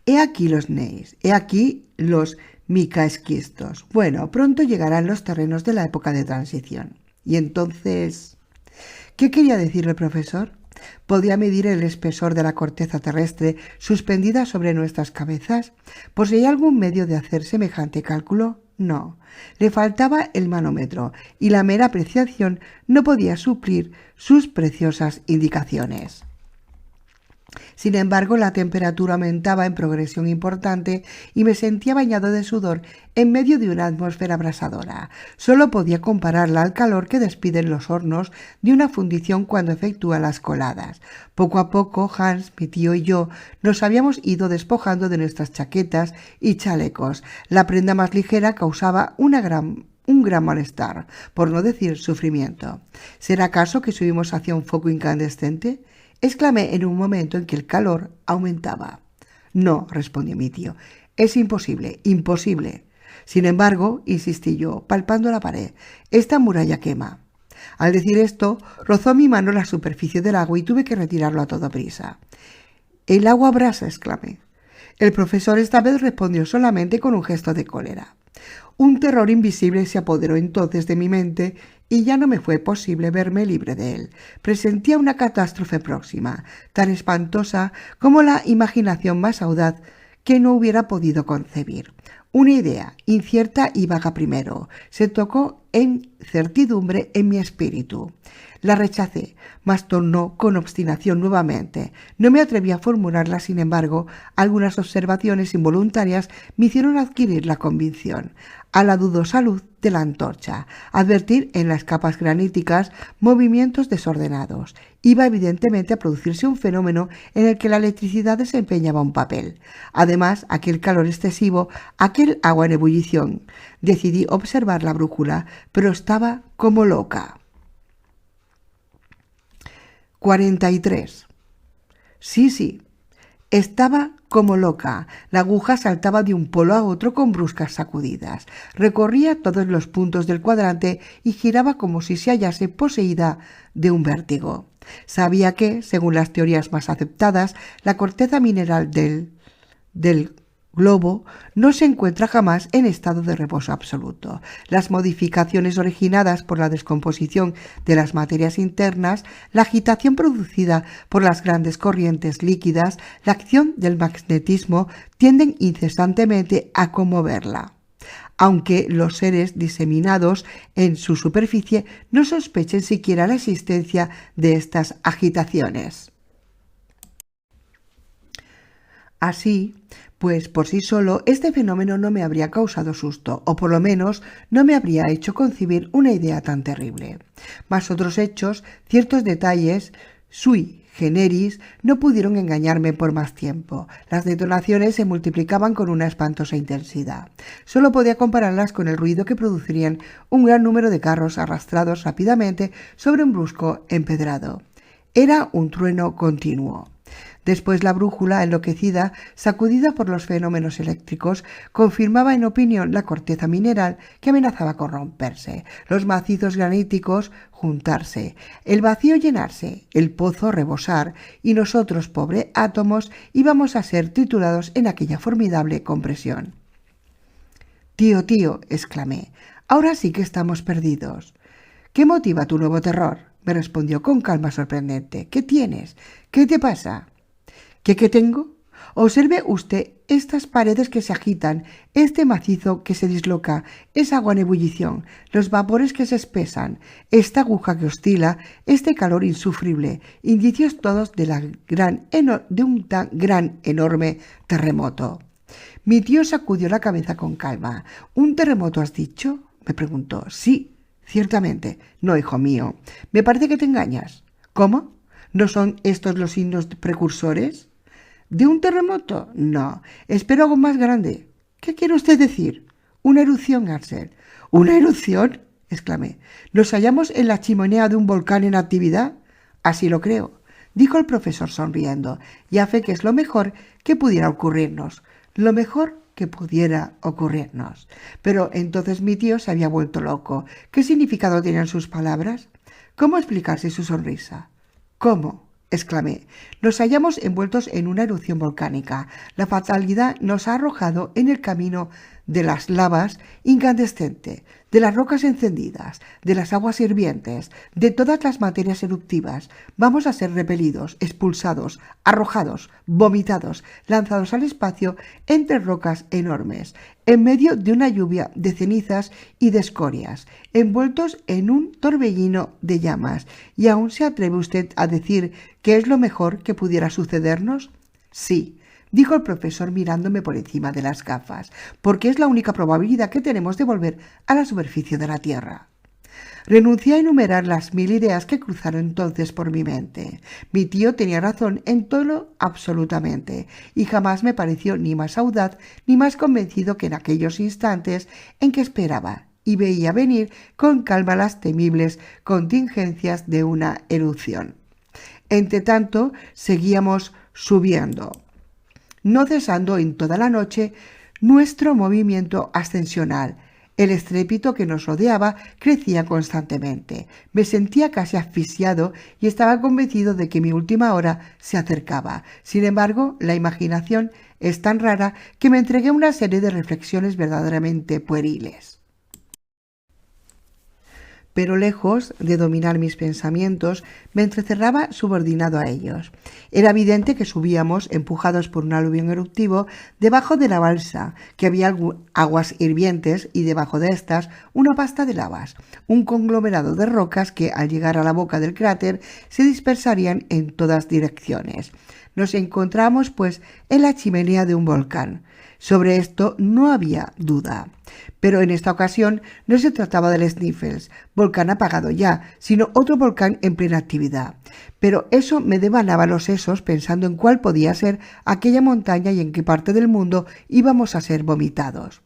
He aquí los neis, he aquí los micaesquistos. Bueno, pronto llegarán los terrenos de la época de transición. Y entonces, ¿qué quería decir el profesor? ¿Podía medir el espesor de la corteza terrestre suspendida sobre nuestras cabezas? ¿Poseía algún medio de hacer semejante cálculo? No. Le faltaba el manómetro y la mera apreciación no podía suplir sus preciosas indicaciones. Sin embargo, la temperatura aumentaba en progresión importante y me sentía bañado de sudor en medio de una atmósfera abrasadora. Solo podía compararla al calor que despiden los hornos de una fundición cuando efectúan las coladas. Poco a poco, Hans, mi tío y yo nos habíamos ido despojando de nuestras chaquetas y chalecos. La prenda más ligera causaba un gran malestar, por no decir sufrimiento. ¿Será acaso que subimos hacia un foco incandescente?, exclamé en un momento en que el calor aumentaba. No, respondió mi tío, es imposible, imposible. Sin embargo, insistí yo, palpando la pared, esta muralla quema. Al decir esto, rozó mi mano la superficie del agua y tuve que retirarlo a toda prisa. El agua abrasa, exclamé. El profesor esta vez respondió solamente con un gesto de cólera. Un terror invisible se apoderó entonces de mi mente y ya no me fue posible verme libre de él. Presentía una catástrofe próxima, tan espantosa como la imaginación más audaz que no hubiera podido concebir. Una idea, incierta y vaga primero, se tocó en certidumbre en mi espíritu. La rechacé, mas tornó con obstinación nuevamente. No me atreví a formularla, sin embargo, algunas observaciones involuntarias me hicieron adquirir la convicción. A la dudosa luz de la antorcha, advertir en las capas graníticas movimientos desordenados. Iba evidentemente a producirse un fenómeno en el que la electricidad desempeñaba un papel. Además, aquel calor excesivo, aquel agua en ebullición. Decidí observar la brújula, pero estaba como loca. 43. Sí. Estaba como loca. La aguja saltaba de un polo a otro con bruscas sacudidas. Recorría todos los puntos del cuadrante y giraba como si se hallase poseída de un vértigo. Sabía que, según las teorías más aceptadas, la corteza mineral del globo no se encuentra jamás en estado de reposo absoluto. Las modificaciones originadas por la descomposición de las materias internas, la agitación producida por las grandes corrientes líquidas, la acción del magnetismo tienden incesantemente a conmoverla, aunque los seres diseminados en su superficie no sospechen siquiera la existencia de estas agitaciones. Así, pues por sí solo este fenómeno no me habría causado susto, o por lo menos no me habría hecho concebir una idea tan terrible. Mas otros hechos, ciertos detalles, sui generis, no pudieron engañarme por más tiempo. Las detonaciones se multiplicaban con una espantosa intensidad. Solo podía compararlas con el ruido que producirían un gran número de carros arrastrados rápidamente sobre un brusco empedrado. Era un trueno continuo. Después la brújula, enloquecida, sacudida por los fenómenos eléctricos, confirmaba en opinión la corteza mineral que amenazaba con romperse, los macizos graníticos juntarse, el vacío llenarse, el pozo rebosar, y nosotros, pobres átomos, íbamos a ser triturados en aquella formidable compresión. Tío, exclamé, ahora sí que estamos perdidos. ¿Qué motiva tu nuevo terror? Me respondió con calma sorprendente. ¿Qué tienes? ¿Qué te pasa? ¿Qué tengo? Observe usted estas paredes que se agitan, este macizo que se disloca, esa agua en ebullición, los vapores que se espesan, esta aguja que oscila, este calor insufrible, indicios todos de un tan gran, enorme terremoto. Mi tío sacudió la cabeza con calma. ¿Un terremoto has dicho?, me preguntó. Sí, ciertamente. No, hijo mío, me parece que te engañas. ¿Cómo? ¿No son estos los signos precursores? ¿De un terremoto? No, espero algo más grande. ¿Qué quiere usted decir? Una erupción, Ansel. ¿Una erupción?, exclamé. ¿Nos hallamos en la chimenea de un volcán en actividad? Así lo creo, dijo el profesor sonriendo, y a fe que es lo mejor que pudiera ocurrirnos. Lo mejor que pudiera ocurrirnos. Pero entonces mi tío se había vuelto loco. ¿Qué significado tenían sus palabras? ¿Cómo explicarse su sonrisa? ¿Cómo?, exclamé. Nos hallamos envueltos en una erupción volcánica. La fatalidad nos ha arrojado en el camino de las lavas incandescentes, de las rocas encendidas, de las aguas hirvientes, de todas las materias eruptivas. Vamos a ser repelidos, expulsados, arrojados, vomitados, lanzados al espacio entre rocas enormes, en medio de una lluvia de cenizas y de escorias, envueltos en un torbellino de llamas. ¿Y aún se atreve usted a decir que es lo mejor que pudiera sucedernos? Sí, dijo el profesor mirándome por encima de las gafas, porque es la única probabilidad que tenemos de volver a la superficie de la Tierra. Renuncié a enumerar las 1000 ideas que cruzaron entonces por mi mente. Mi tío tenía razón en todo absolutamente, y jamás me pareció ni más audaz ni más convencido que en aquellos instantes en que esperaba y veía venir con calma las temibles contingencias de una erupción. Entretanto, seguíamos subiendo, no cesando en toda la noche nuestro movimiento ascensional. El estrépito que nos rodeaba crecía constantemente. Me sentía casi asfixiado y estaba convencido de que mi última hora se acercaba. Sin embargo, la imaginación es tan rara que me entregué a una serie de reflexiones verdaderamente pueriles. pero lejos de dominar mis pensamientos, me entrecerraba subordinado a ellos. Era evidente que subíamos, empujados por un aluvión eruptivo, debajo de la balsa, que había aguas hirvientes y debajo de estas una pasta de lavas, un conglomerado de rocas que, al llegar a la boca del cráter, se dispersarían en todas direcciones. Nos encontramos, pues, en la chimenea de un volcán. Sobre esto no había duda. Pero en esta ocasión no se trataba del Sniffles, volcán apagado ya, sino otro volcán en plena actividad. Pero eso me devanaba los sesos pensando en cuál podía ser aquella montaña y en qué parte del mundo íbamos a ser vomitados.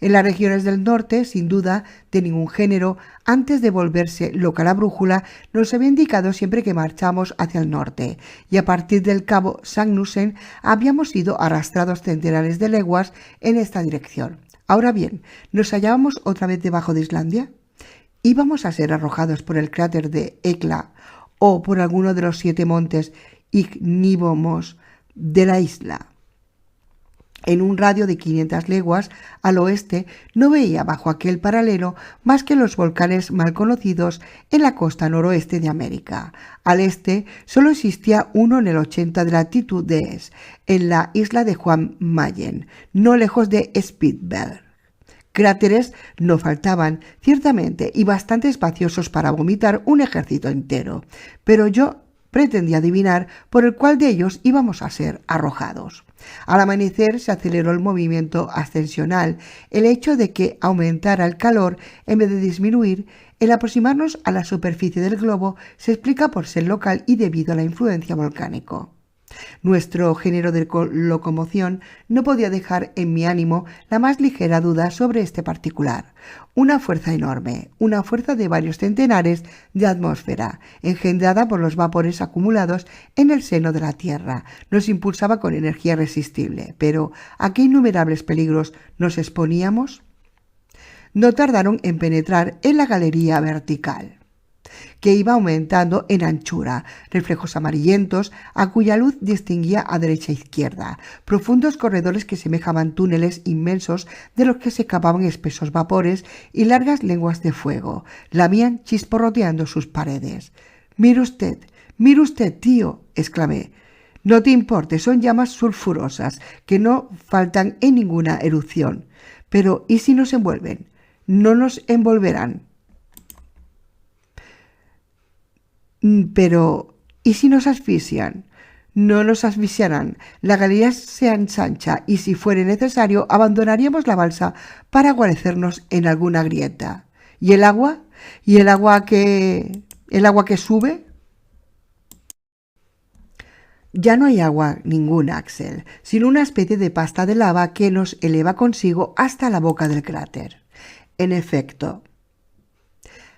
En las regiones del norte, sin duda, de ningún género, antes de volverse loca la brújula, nos había indicado siempre que marchamos hacia el norte, y a partir del cabo Sagnussen habíamos sido arrastrados centenares de leguas en esta dirección. Ahora bien, ¿nos hallábamos otra vez debajo de Islandia? ¿Íbamos a ser arrojados por el cráter de Hekla o por alguno de los 7 montes ignívoros de la isla? En un radio de 500 leguas al oeste no veía bajo aquel paralelo más que los volcanes mal conocidos en la costa noroeste de América. Al este solo existía uno en el 80 de latitud de Es, en la isla de Juan Mayen, no lejos de Spitsbergen. Cráteres no faltaban, ciertamente, y bastante espaciosos para vomitar un ejército entero, pero yo pretendía adivinar por el cual de ellos íbamos a ser arrojados. Al amanecer se aceleró el movimiento ascensional, el hecho de que aumentara el calor en vez de disminuir. El aproximarnos a la superficie del globo se explica por ser local y debido a la influencia volcánica. Nuestro género de locomoción no podía dejar en mi ánimo la más ligera duda sobre este particular. Una fuerza enorme, una fuerza de varios centenares de atmósfera, engendrada por los vapores acumulados en el seno de la Tierra, nos impulsaba con energía irresistible. Pero ¿a qué innumerables peligros nos exponíamos? No tardaron en penetrar en la galería vertical, que iba aumentando en anchura, reflejos amarillentos a cuya luz distinguía a derecha e izquierda, profundos corredores que semejaban túneles inmensos de los que se escapaban espesos vapores y largas lenguas de fuego, lamían chisporroteando sus paredes. Mire usted, tío», exclamé. «No te importe, son llamas sulfurosas que no faltan en ninguna erupción. Pero ¿y si nos envuelven? No nos envolverán». «Pero, ¿y si nos asfixian?» «No nos asfixiarán. La galería se ensancha y si fuere necesario abandonaríamos la balsa para guarecernos en alguna grieta». «¿Y el agua? ¿Y el agua que sube?» «Ya no hay agua ninguna, Axel, sino una especie de pasta de lava que nos eleva consigo hasta la boca del cráter». En efecto,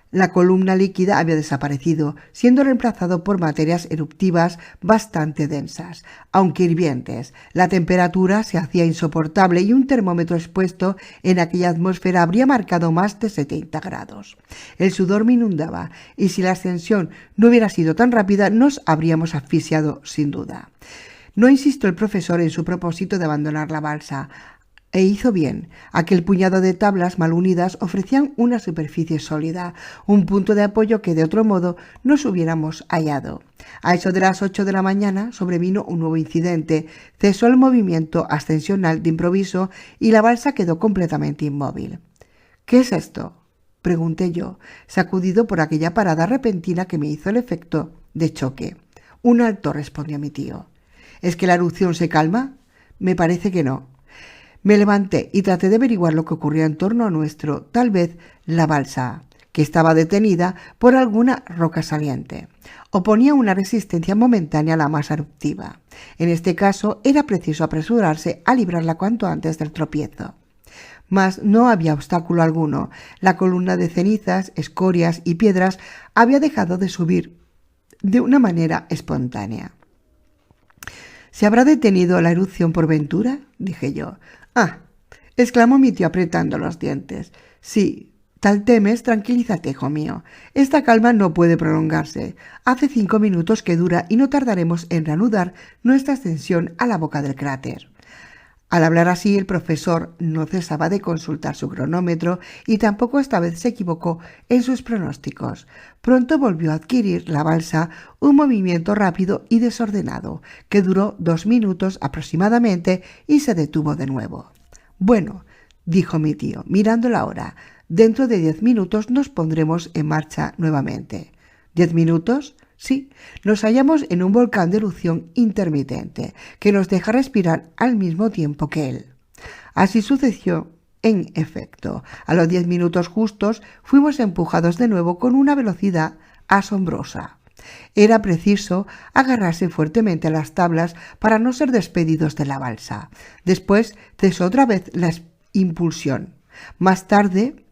la columna líquida había desaparecido, siendo reemplazado por materias eruptivas bastante densas, aunque hirvientes. La temperatura se hacía insoportable y un termómetro expuesto en aquella atmósfera habría marcado más de 70 grados. El sudor me inundaba, y si la ascensión no hubiera sido tan rápida, nos habríamos asfixiado sin duda. No insistió el profesor en su propósito de abandonar la balsa, e hizo bien. Aquel puñado de tablas mal unidas ofrecían una superficie sólida, un punto de apoyo que de otro modo nos hubiéramos hallado. A eso de las 8 de la mañana sobrevino un nuevo incidente. Cesó el movimiento ascensional de improviso y la balsa quedó completamente inmóvil. «¿Qué es esto?», pregunté yo, sacudido por aquella parada repentina que me hizo el efecto de choque. «Un alto», respondió mi tío. «¿Es que la erupción se calma?» «Me parece que no». Me levanté y traté de averiguar lo que ocurría en torno a nuestro, tal vez la balsa, que estaba detenida por alguna roca saliente. Oponía una resistencia momentánea a la masa eruptiva. En este caso era preciso apresurarse a librarla cuanto antes del tropiezo. Mas no había obstáculo alguno. La columna de cenizas, escorias y piedras había dejado de subir de una manera espontánea. «¿Se habrá detenido la erupción por ventura?», dije yo. «Ah», exclamó mi tío apretando los dientes. «Sí, tal temes, tranquilízate, hijo mío. Esta calma no puede prolongarse. Hace 5 minutos que dura y no tardaremos en reanudar nuestra ascensión a la boca del cráter». Al hablar así, el profesor no cesaba de consultar su cronómetro y tampoco esta vez se equivocó en sus pronósticos. Pronto volvió a adquirir la balsa un movimiento rápido y desordenado, que duró 2 minutos aproximadamente y se detuvo de nuevo. «Bueno», dijo mi tío, mirando la hora, «dentro de 10 minutos nos pondremos en marcha nuevamente». «¿10 minutos?» Sí, nos hallamos en un volcán de erupción intermitente que nos deja respirar al mismo tiempo que él. Así sucedió, en efecto. A los 10 minutos justos fuimos empujados de nuevo con una velocidad asombrosa. Era preciso agarrarse fuertemente a las tablas para no ser despedidos de la balsa. Después cesó otra vez la impulsión. Más tarde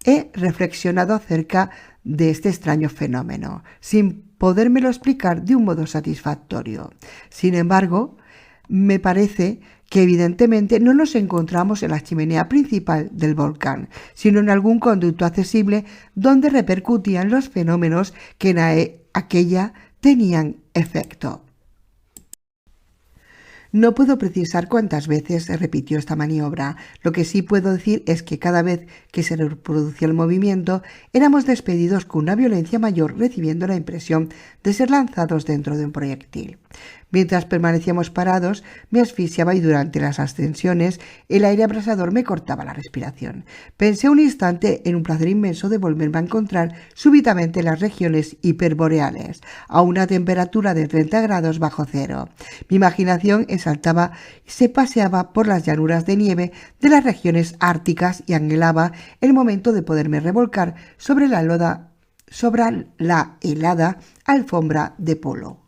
he reflexionado acerca de este extraño fenómeno, sin podérmelo explicar de un modo satisfactorio. Sin embargo, me parece que evidentemente no nos encontramos en la chimenea principal del volcán, sino en algún conducto accesible donde repercutían los fenómenos que en aquella tenían efecto. No puedo precisar cuántas veces se repitió esta maniobra. Lo que sí puedo decir es que cada vez que se reproducía el movimiento, éramos despedidos con una violencia mayor, recibiendo la impresión de ser lanzados dentro de un proyectil. Mientras permanecíamos parados, me asfixiaba y durante las ascensiones el aire abrasador me cortaba la respiración. Pensé un instante en un placer inmenso de volverme a encontrar súbitamente en las regiones hiperboreales, a una temperatura de 30 grados bajo cero. Mi imaginación exaltaba y se paseaba por las llanuras de nieve de las regiones árticas y anhelaba el momento de poderme revolcar sobre la helada alfombra de polo.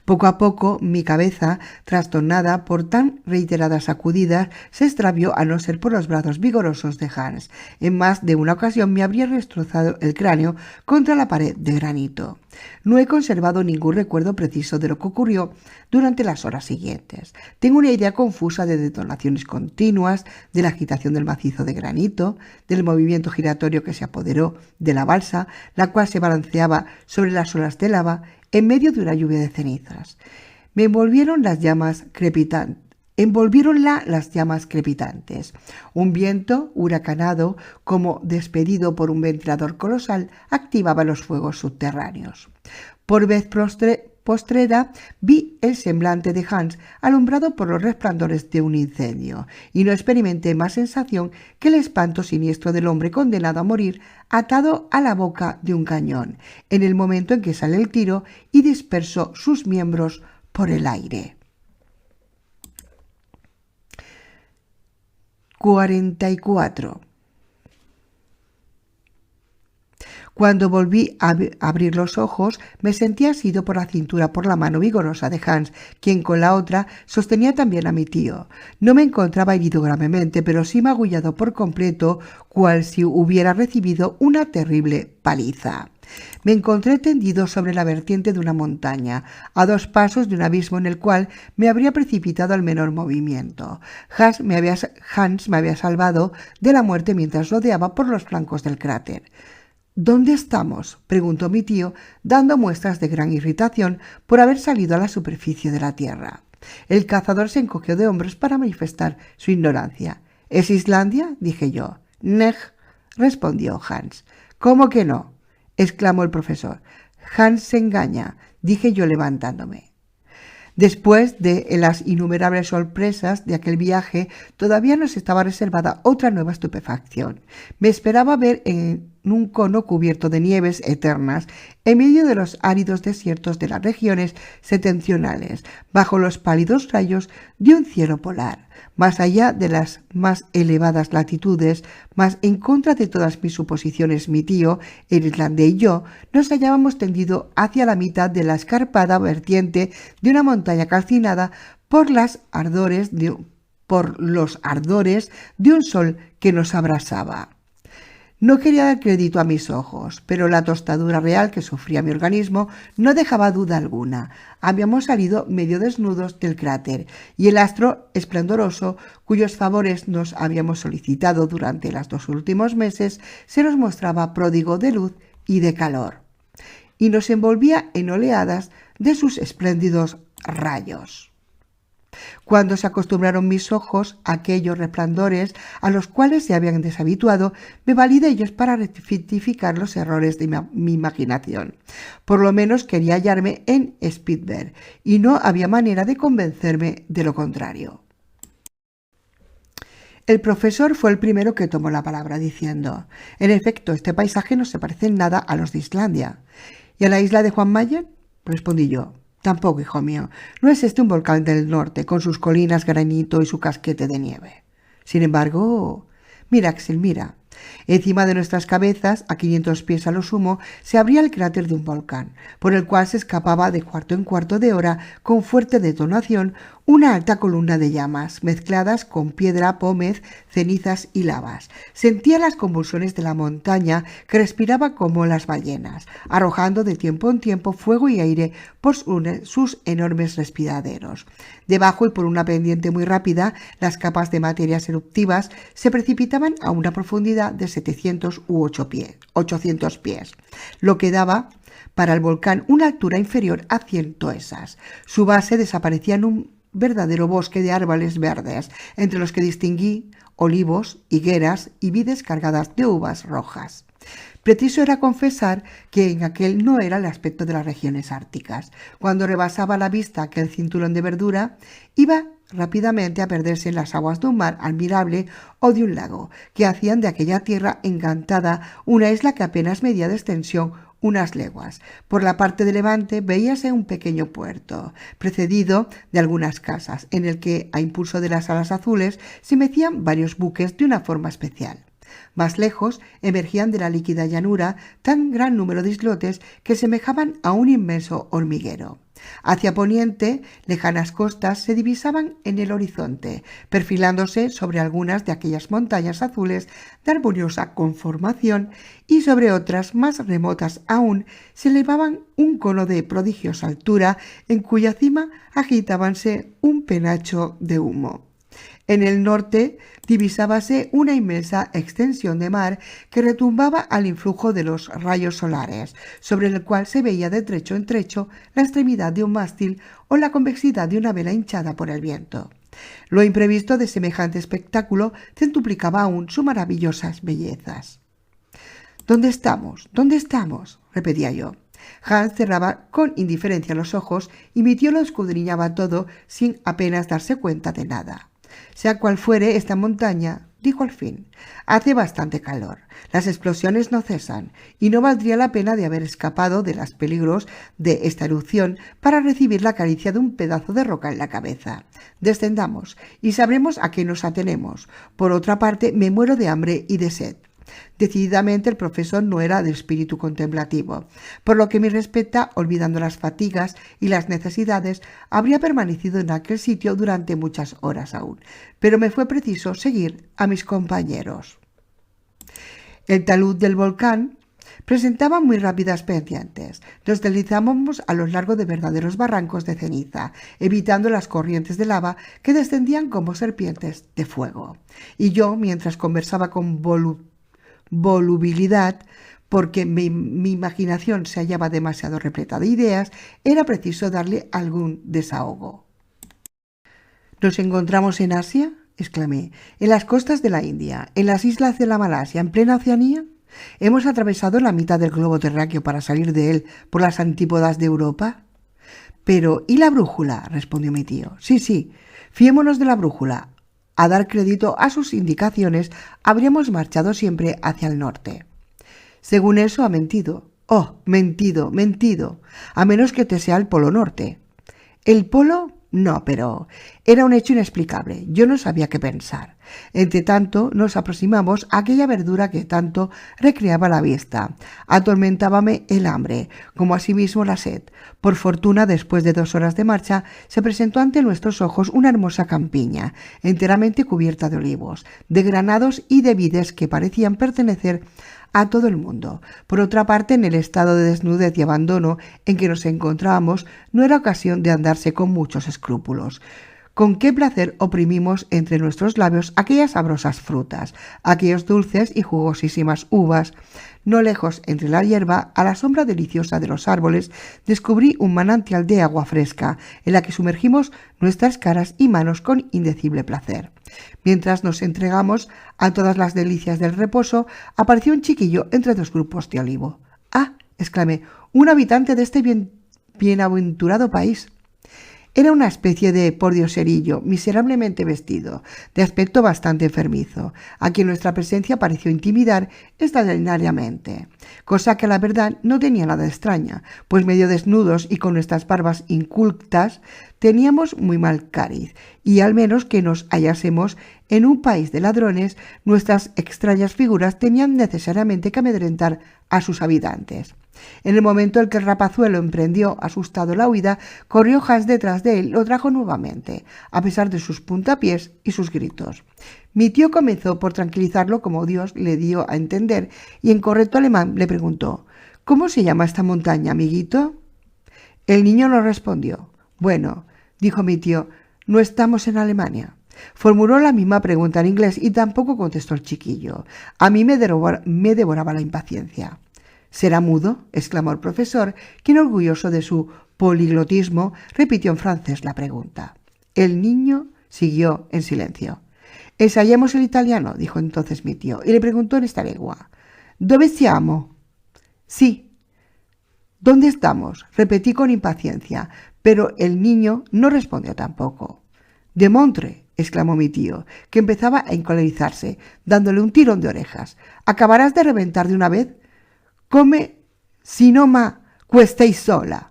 Poco a poco mi cabeza, trastornada por tan reiteradas sacudidas, se extravió a no ser por los brazos vigorosos de Hans. En más de una ocasión me habría destrozado el cráneo contra la pared de granito. No he conservado ningún recuerdo preciso de lo que ocurrió durante las horas siguientes. Tengo una idea confusa de detonaciones continuas, de la agitación del macizo de granito, del movimiento giratorio que se apoderó de la balsa, la cual se balanceaba sobre las olas de lava en medio de una lluvia de cenizas. Me envolviéronla las llamas crepitantes. Un viento huracanado, como despedido por un ventilador colosal, activaba los fuegos subterráneos. Por vez postrera vi el semblante de Hans alumbrado por los resplandores de un incendio, y no experimenté más sensación que el espanto siniestro del hombre condenado a morir atado a la boca de un cañón, en el momento en que sale el tiro y dispersó sus miembros por el aire. 44. Cuando volví a abrir los ojos, me sentí asido por la cintura por la mano vigorosa de Hans, quien con la otra sostenía también a mi tío. No me encontraba herido gravemente, pero sí magullado por completo, cual si hubiera recibido una terrible paliza. Me encontré tendido sobre la vertiente de una montaña, a 2 pasos de un abismo en el cual me habría precipitado al menor movimiento. Hans me había salvado de la muerte mientras rodeaba por los flancos del cráter. «¿Dónde estamos?», preguntó mi tío, dando muestras de gran irritación por haber salido a la superficie de la tierra. El cazador se encogió de hombros para manifestar su ignorancia. «¿Es Islandia?», dije yo. «Nej», respondió Hans. «¿Cómo que no?», exclamó el profesor. «Hans se engaña», dije yo levantándome. Después de las innumerables sorpresas de aquel viaje, todavía nos estaba reservada otra nueva estupefacción. Me esperaba ver en un cono cubierto de nieves eternas, en medio de los áridos desiertos de las regiones septentrionales, bajo los pálidos rayos de un cielo polar. Más allá de las más elevadas latitudes, más en contra de todas mis suposiciones, mi tío, el islandés y yo, nos hallábamos tendidos hacia la mitad de la escarpada vertiente de una montaña calcinada por los ardores de un sol que nos abrasaba. No quería dar crédito a mis ojos, pero la tostadura real que sufría mi organismo no dejaba duda alguna. Habíamos salido medio desnudos del cráter, y el astro esplendoroso, cuyos favores nos habíamos solicitado durante los 2 últimos meses, se nos mostraba pródigo de luz y de calor, y nos envolvía en oleadas de sus espléndidos rayos. Cuando se acostumbraron mis ojos a aquellos resplandores a los cuales se habían deshabituado, me valí de ellos para rectificar los errores de mi imaginación. Por lo menos quería hallarme en Spitberg, y no había manera de convencerme de lo contrario. El profesor fue el primero que tomó la palabra, diciendo: «En efecto, este paisaje no se parece en nada a los de Islandia». «¿Y a la isla de Juan Mayen?», respondí yo. «Tampoco, hijo mío. ¿No es este un volcán del norte, con sus colinas, granito y su casquete de nieve? Sin embargo, mira, Axel, mira». Encima de nuestras cabezas, a 500 pies a lo sumo, se abría el cráter de un volcán, por el cual se escapaba de cuarto en cuarto de hora, con fuerte detonación, una alta columna de llamas, mezcladas con piedra, pómez, cenizas y lavas. Sentía las convulsiones de la montaña, que respiraba como las ballenas, arrojando de tiempo en tiempo fuego y aire por sus enormes respiraderos. Debajo y por una pendiente muy rápida, las capas de materias eruptivas se precipitaban a una profundidad de 700 u 800 pies, lo que daba para el volcán una altura inferior a 100 toesas. Su base desaparecía en un verdadero bosque de árboles verdes, entre los que distinguí olivos, higueras y vides cargadas de uvas rojas. Preciso era confesar que en aquel no era el aspecto de las regiones árticas. Cuando rebasaba la vista aquel cinturón de verdura, iba rápidamente a perderse en las aguas de un mar admirable o de un lago, que hacían de aquella tierra encantada una isla que apenas medía de extensión unas leguas. Por la parte de levante veíase un pequeño puerto, precedido de algunas casas, en el que, a impulso de las alas azules, se mecían varios buques de una forma especial. Más lejos emergían de la líquida llanura tan gran número de islotes que semejaban a un inmenso hormiguero. Hacia poniente, lejanas costas se divisaban en el horizonte, perfilándose sobre algunas de aquellas montañas azules de armoniosa conformación, y sobre otras más remotas aún se elevaban un cono de prodigiosa altura, en cuya cima agitábanse un penacho de humo. En el norte divisábase una inmensa extensión de mar que retumbaba al influjo de los rayos solares, sobre el cual se veía de trecho en trecho la extremidad de un mástil o la convexidad de una vela hinchada por el viento. Lo imprevisto de semejante espectáculo centuplicaba aún sus maravillosas bellezas. «¿Dónde estamos? ¿Dónde estamos?», repetía yo. Hans cerraba con indiferencia los ojos y mi tío lo escudriñaba todo sin apenas darse cuenta de nada. «Sea cual fuere esta montaña», dijo al fin, «hace bastante calor, las explosiones no cesan, y no valdría la pena de haber escapado de los peligros de esta erupción para recibir la caricia de un pedazo de roca en la cabeza. Descendamos y sabremos a qué nos atenemos. Por otra parte, me muero de hambre y de sed». Decididamente el profesor no era de espíritu contemplativo, por lo que me respecta, olvidando las fatigas y las necesidades, habría permanecido en aquel sitio durante muchas horas aún, pero me fue preciso seguir a mis compañeros. El talud del volcán presentaba muy rápidas pendientes. Nos deslizábamos a lo largo de verdaderos barrancos de ceniza, evitando las corrientes de lava que descendían como serpientes de fuego. Y yo, mientras conversaba con volubilidad, porque mi imaginación se hallaba demasiado repleta de ideas, era preciso darle algún desahogo. «¿Nos encontramos en Asia?», exclamé. «¿En las costas de la India? ¿En las islas de la Malasia? ¿En plena Oceanía? ¿Hemos atravesado la mitad del globo terráqueo para salir de él por las antípodas de Europa?» «Pero, ¿y la brújula?», respondió mi tío. «Sí, fiémonos de la brújula. A dar crédito a sus indicaciones, habríamos marchado siempre hacia el norte». «Según eso ha mentido». «Oh, mentido, a menos que te sea el polo norte». «¿El polo? No, pero era un hecho inexplicable. Yo no sabía qué pensar. Entre tanto, nos aproximamos a aquella verdura que tanto recreaba la vista. Atormentábame el hambre, como asimismo la sed. Por fortuna, después de 2 horas de marcha, se presentó ante nuestros ojos una hermosa campiña, enteramente cubierta de olivos, de granados y de vides que parecían pertenecer a todo el mundo. Por otra parte, en el estado de desnudez y abandono en que nos encontrábamos, no era ocasión de andarse con muchos escrúpulos. Con qué placer oprimimos entre nuestros labios aquellas sabrosas frutas, aquellos dulces y jugosísimas uvas. No lejos, entre la hierba, a la sombra deliciosa de los árboles, descubrí un manantial de agua fresca, en la que sumergimos nuestras caras y manos con indecible placer. Mientras nos entregamos a todas las delicias del reposo, apareció un chiquillo entre dos grupos de olivo. «¡Ah!», exclamé, «un habitante de este bienaventurado país». Era una especie de pordioserillo, miserablemente vestido, de aspecto bastante enfermizo, a quien nuestra presencia pareció intimidar extraordinariamente, cosa que a la verdad no tenía nada de extraña, pues medio desnudos y con nuestras barbas incultas teníamos muy mal cariz, y al menos que nos hallásemos en un país de ladrones, nuestras extrañas figuras tenían necesariamente que amedrentar a sus habitantes. En el momento en que el rapazuelo emprendió asustado la huida, corrió Hans detrás de él y lo trajo nuevamente, a pesar de sus puntapiés y sus gritos. Mi tío comenzó por tranquilizarlo como Dios le dio a entender y en correcto alemán le preguntó: «¿Cómo se llama esta montaña, amiguito?». El niño no respondió. «Bueno», dijo mi tío, «no estamos en Alemania». Formuló la misma pregunta en inglés y tampoco contestó el chiquillo. A mí me devoraba la impaciencia. «¿Será mudo?», exclamó el profesor, quien, orgulloso de su poliglotismo, repitió en francés la pregunta. El niño siguió en silencio. «Ensayemos el italiano», dijo entonces mi tío, y le preguntó en esta lengua: «¿Dove siamo?». «Sí». «¿Dónde estamos?», repetí con impaciencia, pero el niño no respondió tampoco. «De Montre», exclamó mi tío, que empezaba a encolerizarse, dándole un tirón de orejas. «¿Acabarás de reventar de una vez? Come si no ma questei sola».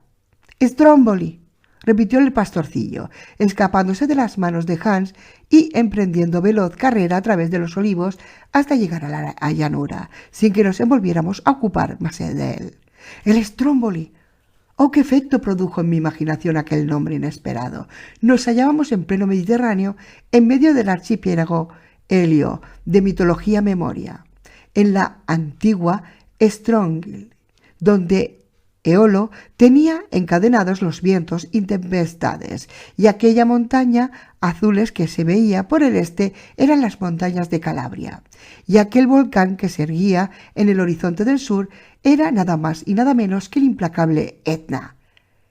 «Stromboli», repitió el pastorcillo, escapándose de las manos de Hans y emprendiendo veloz carrera a través de los olivos hasta llegar a la llanura, sin que nos envolviéramos a ocupar más de él. «El Stromboli». ¡Oh, qué efecto produjo en mi imaginación aquel nombre inesperado! Nos hallábamos en pleno Mediterráneo, en medio del archipiélago helio de mitología memoria, en la antigua Strongil, donde Eolo tenía encadenados los vientos y tempestades, y aquella montaña azules que se veía por el este eran las montañas de Calabria, y aquel volcán que se erguía en el horizonte del sur era nada más y nada menos que el implacable Etna.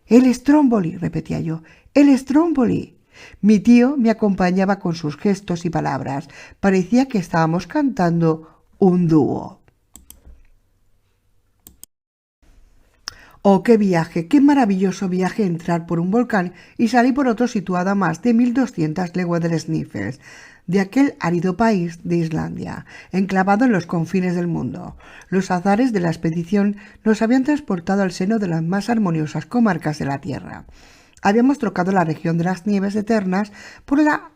«El Stromboli», repetía yo, «el Stromboli». Mi tío me acompañaba con sus gestos y palabras. Parecía que estábamos cantando un dúo. ¡Oh, qué viaje! ¡Qué maravilloso viaje entrar por un volcán y salir por otro situado a más de 1200 leguas del Snæfell, de aquel árido país de Islandia, enclavado en los confines del mundo! Los azares de la expedición nos habían transportado al seno de las más armoniosas comarcas de la tierra. Habíamos trocado la región de las nieves eternas por la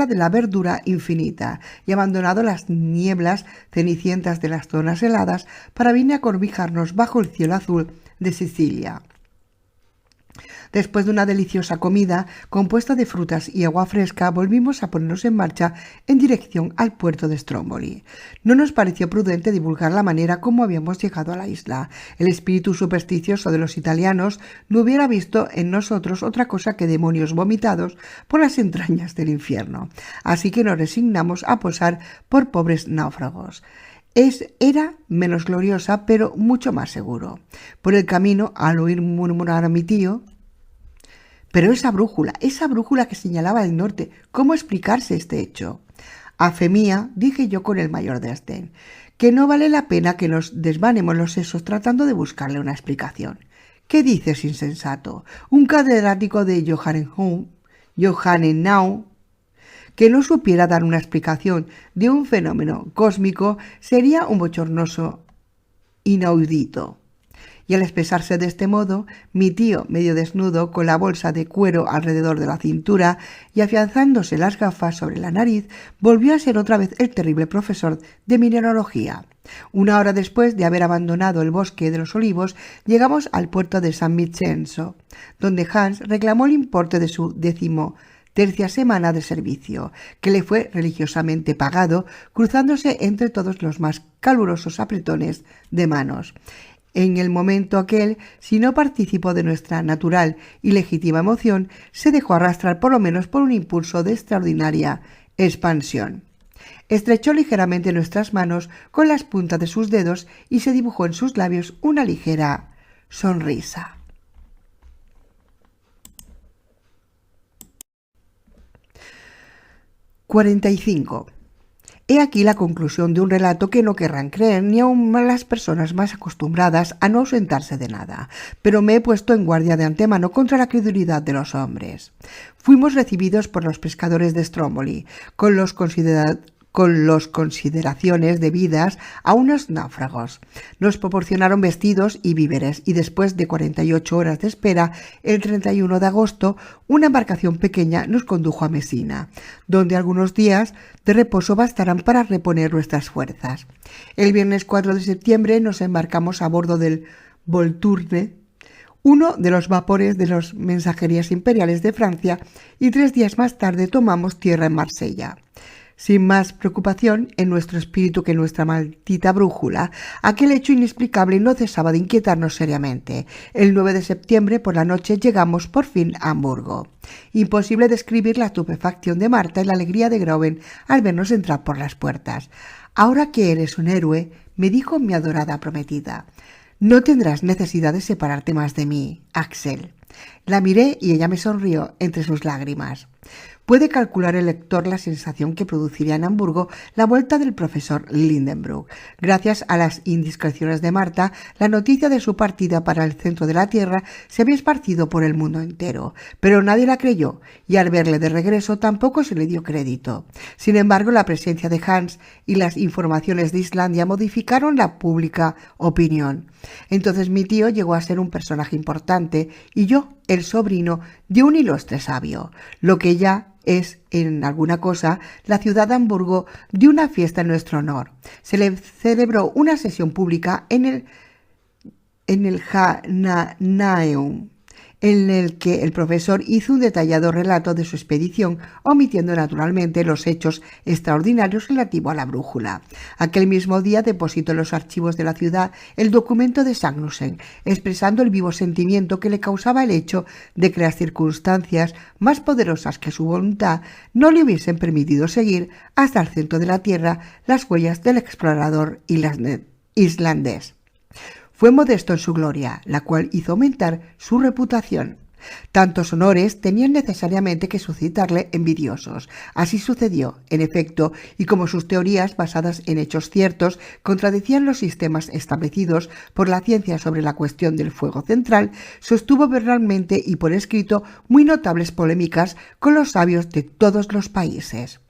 de la verdura infinita y abandonado las nieblas cenicientas de las zonas heladas para venir a corbijarnos bajo el cielo azul de Sicilia. Después de una deliciosa comida compuesta de frutas y agua fresca, volvimos a ponernos en marcha en dirección al puerto de Stromboli. No nos pareció prudente divulgar la manera como habíamos llegado a la isla. El espíritu supersticioso de los italianos no hubiera visto en nosotros otra cosa que demonios vomitados por las entrañas del infierno. Así que nos resignamos a posar por pobres náufragos. Era menos gloriosa, pero mucho más seguro. Por el camino, al oír murmurar a mi tío: «Pero esa brújula que señalaba el norte, ¿cómo explicarse este hecho?». «A fe mía», dije yo con el mayor desdén, «que no vale la pena que nos desvanemos los sesos tratando de buscarle una explicación». «¿Qué dices, insensato? Un catedrático de Johannenau que no supiera dar una explicación de un fenómeno cósmico sería un bochornoso inaudito». Y al expresarse de este modo, mi tío, medio desnudo, con la bolsa de cuero alrededor de la cintura y afianzándose las gafas sobre la nariz, volvió a ser otra vez el terrible profesor de mineralogía. Una hora después de haber abandonado el bosque de los olivos, llegamos al puerto de San Vincenzo, donde Hans reclamó el importe de su 13ª semana de servicio, que le fue religiosamente pagado, cruzándose entre todos los más calurosos apretones de manos. En el momento aquel, si no participó de nuestra natural y legítima emoción, se dejó arrastrar por lo menos por un impulso de extraordinaria expansión. Estrechó ligeramente nuestras manos con las puntas de sus dedos y se dibujó en sus labios una ligera sonrisa. «45. He aquí la conclusión de un relato que no querrán creer ni aun las personas más acostumbradas a no ausentarse de nada, pero me he puesto en guardia de antemano contra la credulidad de los hombres. Fuimos recibidos por los pescadores de Stromboli, con los consideraciones debidas a unos náufragos. Nos proporcionaron vestidos y víveres y después de 48 horas de espera, el 31 de agosto, una embarcación pequeña nos condujo a Messina, donde algunos días de reposo bastarán para reponer nuestras fuerzas. El viernes 4 de septiembre nos embarcamos a bordo del Volturne, uno de los vapores de las mensajerías imperiales de Francia, y 3 días más tarde tomamos tierra en Marsella. Sin más preocupación en nuestro espíritu que en nuestra maldita brújula, aquel hecho inexplicable no cesaba de inquietarnos seriamente. El 9 de septiembre por la noche llegamos por fin a Hamburgo. Imposible describir la estupefacción de Marta y la alegría de Groven al vernos entrar por las puertas. «Ahora que eres un héroe», me dijo mi adorada prometida, «no tendrás necesidad de separarte más de mí, Axel». La miré y ella me sonrió entre sus lágrimas. Puede calcular el lector la sensación que produciría en Hamburgo la vuelta del profesor Lindenbrook. Gracias a las indiscreciones de Marta, la noticia de su partida para el centro de la Tierra se había esparcido por el mundo entero, pero nadie la creyó, y al verle de regreso tampoco se le dio crédito. Sin embargo, la presencia de Hans y las informaciones de Islandia modificaron la pública opinión. Entonces mi tío llegó a ser un personaje importante y yo, el sobrino de un ilustre sabio, lo que ya es, en alguna cosa, la ciudad de Hamburgo dio una fiesta en nuestro honor. Se le celebró una sesión pública en el Hananeum, en el que el profesor hizo un detallado relato de su expedición, omitiendo naturalmente los hechos extraordinarios relativos a la brújula. Aquel mismo día depositó en los archivos de la ciudad el documento de Sagnussen, expresando el vivo sentimiento que le causaba el hecho de que las circunstancias más poderosas que su voluntad no le hubiesen permitido seguir hasta el centro de la Tierra las huellas del explorador islandés. Fue modesto en su gloria, la cual hizo aumentar su reputación. Tantos honores tenían necesariamente que suscitarle envidiosos. Así sucedió, en efecto, y como sus teorías, basadas en hechos ciertos, contradecían los sistemas establecidos por la ciencia sobre la cuestión del fuego central, sostuvo verbalmente y por escrito muy notables polémicas con los sabios de todos los países.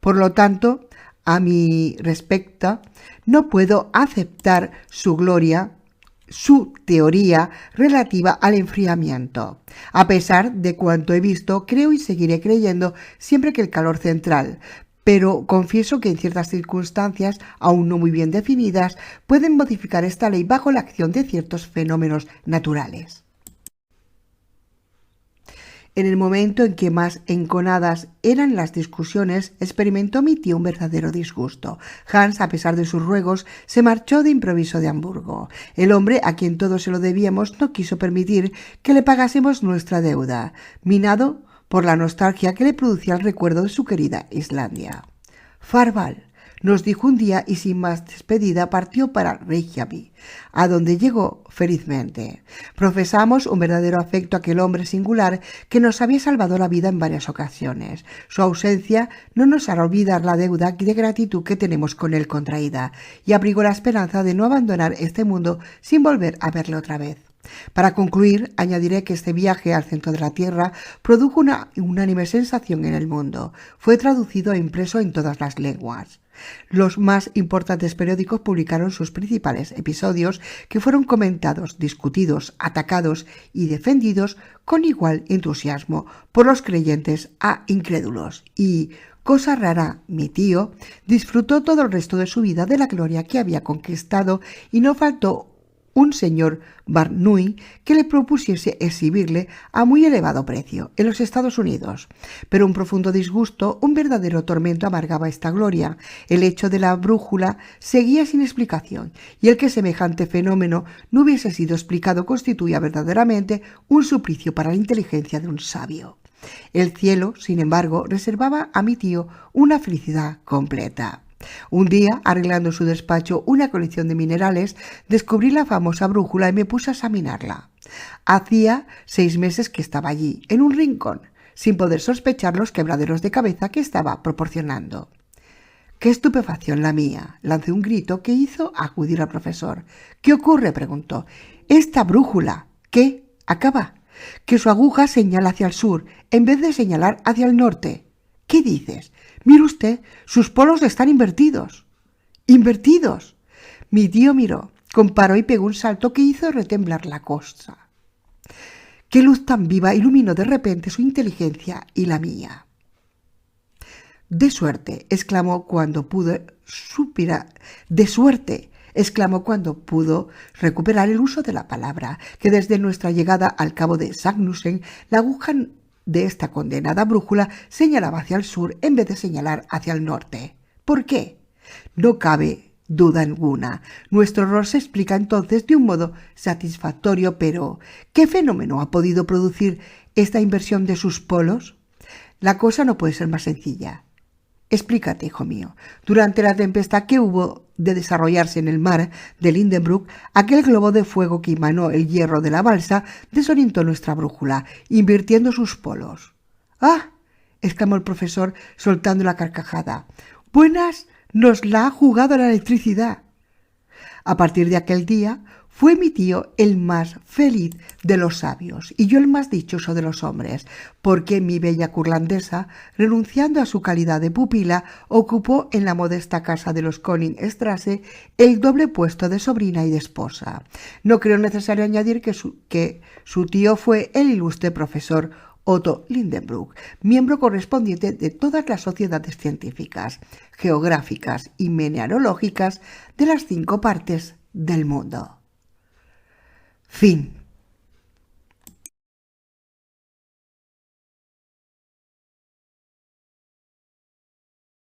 Por lo tanto, a mi respecto, no puedo aceptar su teoría relativa al enfriamiento. A pesar de cuanto he visto, creo y seguiré creyendo siempre que el calor central, pero confieso que en ciertas circunstancias, aún no muy bien definidas, pueden modificar esta ley bajo la acción de ciertos fenómenos naturales. En el momento en que más enconadas eran las discusiones, experimentó mi tío un verdadero disgusto. Hans, a pesar de sus ruegos, se marchó de improviso de Hamburgo. El hombre, a quien todo se lo debíamos, no quiso permitir que le pagásemos nuestra deuda, minado por la nostalgia que le producía el recuerdo de su querida Islandia. «Farval», nos dijo un día y sin más despedida partió para Reykjavik, a donde llegó felizmente. Profesamos un verdadero afecto a aquel hombre singular que nos había salvado la vida en varias ocasiones. Su ausencia no nos hará olvidar la deuda de gratitud que tenemos con él contraída, y abrigo la esperanza de no abandonar este mundo sin volver a verle otra vez. Para concluir, añadiré que este viaje al centro de la Tierra produjo una unánime sensación en el mundo. Fue traducido e impreso en todas las lenguas. Los más importantes periódicos publicaron sus principales episodios, que fueron comentados, discutidos, atacados y defendidos con igual entusiasmo por los creyentes a incrédulos. Y, cosa rara, mi tío disfrutó todo el resto de su vida de la gloria que había conquistado y no faltó un señor Barnum que le propusiese exhibirle a muy elevado precio en los Estados Unidos. Pero un profundo disgusto, un verdadero tormento amargaba esta gloria. El hecho de la brújula seguía sin explicación, y el que semejante fenómeno no hubiese sido explicado constituía verdaderamente un suplicio para la inteligencia de un sabio. El cielo, sin embargo, reservaba a mi tío una felicidad completa. Un día, arreglando en su despacho una colección de minerales, descubrí la famosa brújula y me puse a examinarla. Hacía 6 meses que estaba allí, en un rincón, sin poder sospechar los quebraderos de cabeza que estaba proporcionando. ¡Qué estupefacción la mía! Lancé un grito que hizo acudir al profesor. ¿Qué ocurre?, preguntó. «Esta brújula». ¿Qué? Acaba. Que su aguja señala hacia el sur, en vez de señalar hacia el norte. ¿Qué dices? Mire usted, sus polos están invertidos. ¿Invertidos? Mi tío miró, comparó y pegó un salto que hizo retemblar la cosa. Qué luz tan viva iluminó de repente su inteligencia y la mía. De suerte, exclamó cuando pudo recuperar el uso de la palabra, que desde nuestra llegada al cabo de Sagnussen, la aguja de esta condenada brújula señalaba hacia el sur en vez de señalar hacia el norte. ¿Por qué? No cabe duda alguna. Nuestro error se explica entonces de un modo satisfactorio, pero ¿qué fenómeno ha podido producir esta inversión de sus polos? La cosa no puede ser más sencilla. Explícate, hijo mío. Durante la tempestad que hubo de desarrollarse en el mar de Lindenbrook, aquel globo de fuego que emanó el hierro de la balsa desorientó nuestra brújula, invirtiendo sus polos. «¡Ah!», exclamó el profesor, soltando la carcajada. «¡Buenas nos la ha jugado la electricidad!». A partir de aquel día fue mi tío el más feliz de los sabios y yo el más dichoso de los hombres, porque mi bella curlandesa, renunciando a su calidad de pupila, ocupó en la modesta casa de los Königstrasse el doble puesto de sobrina y de esposa. No creo necesario añadir que su tío fue el ilustre profesor Otto Lindenbrook, miembro correspondiente de todas las sociedades científicas, geográficas y mineralógicas de las 5 partes del mundo. Fin.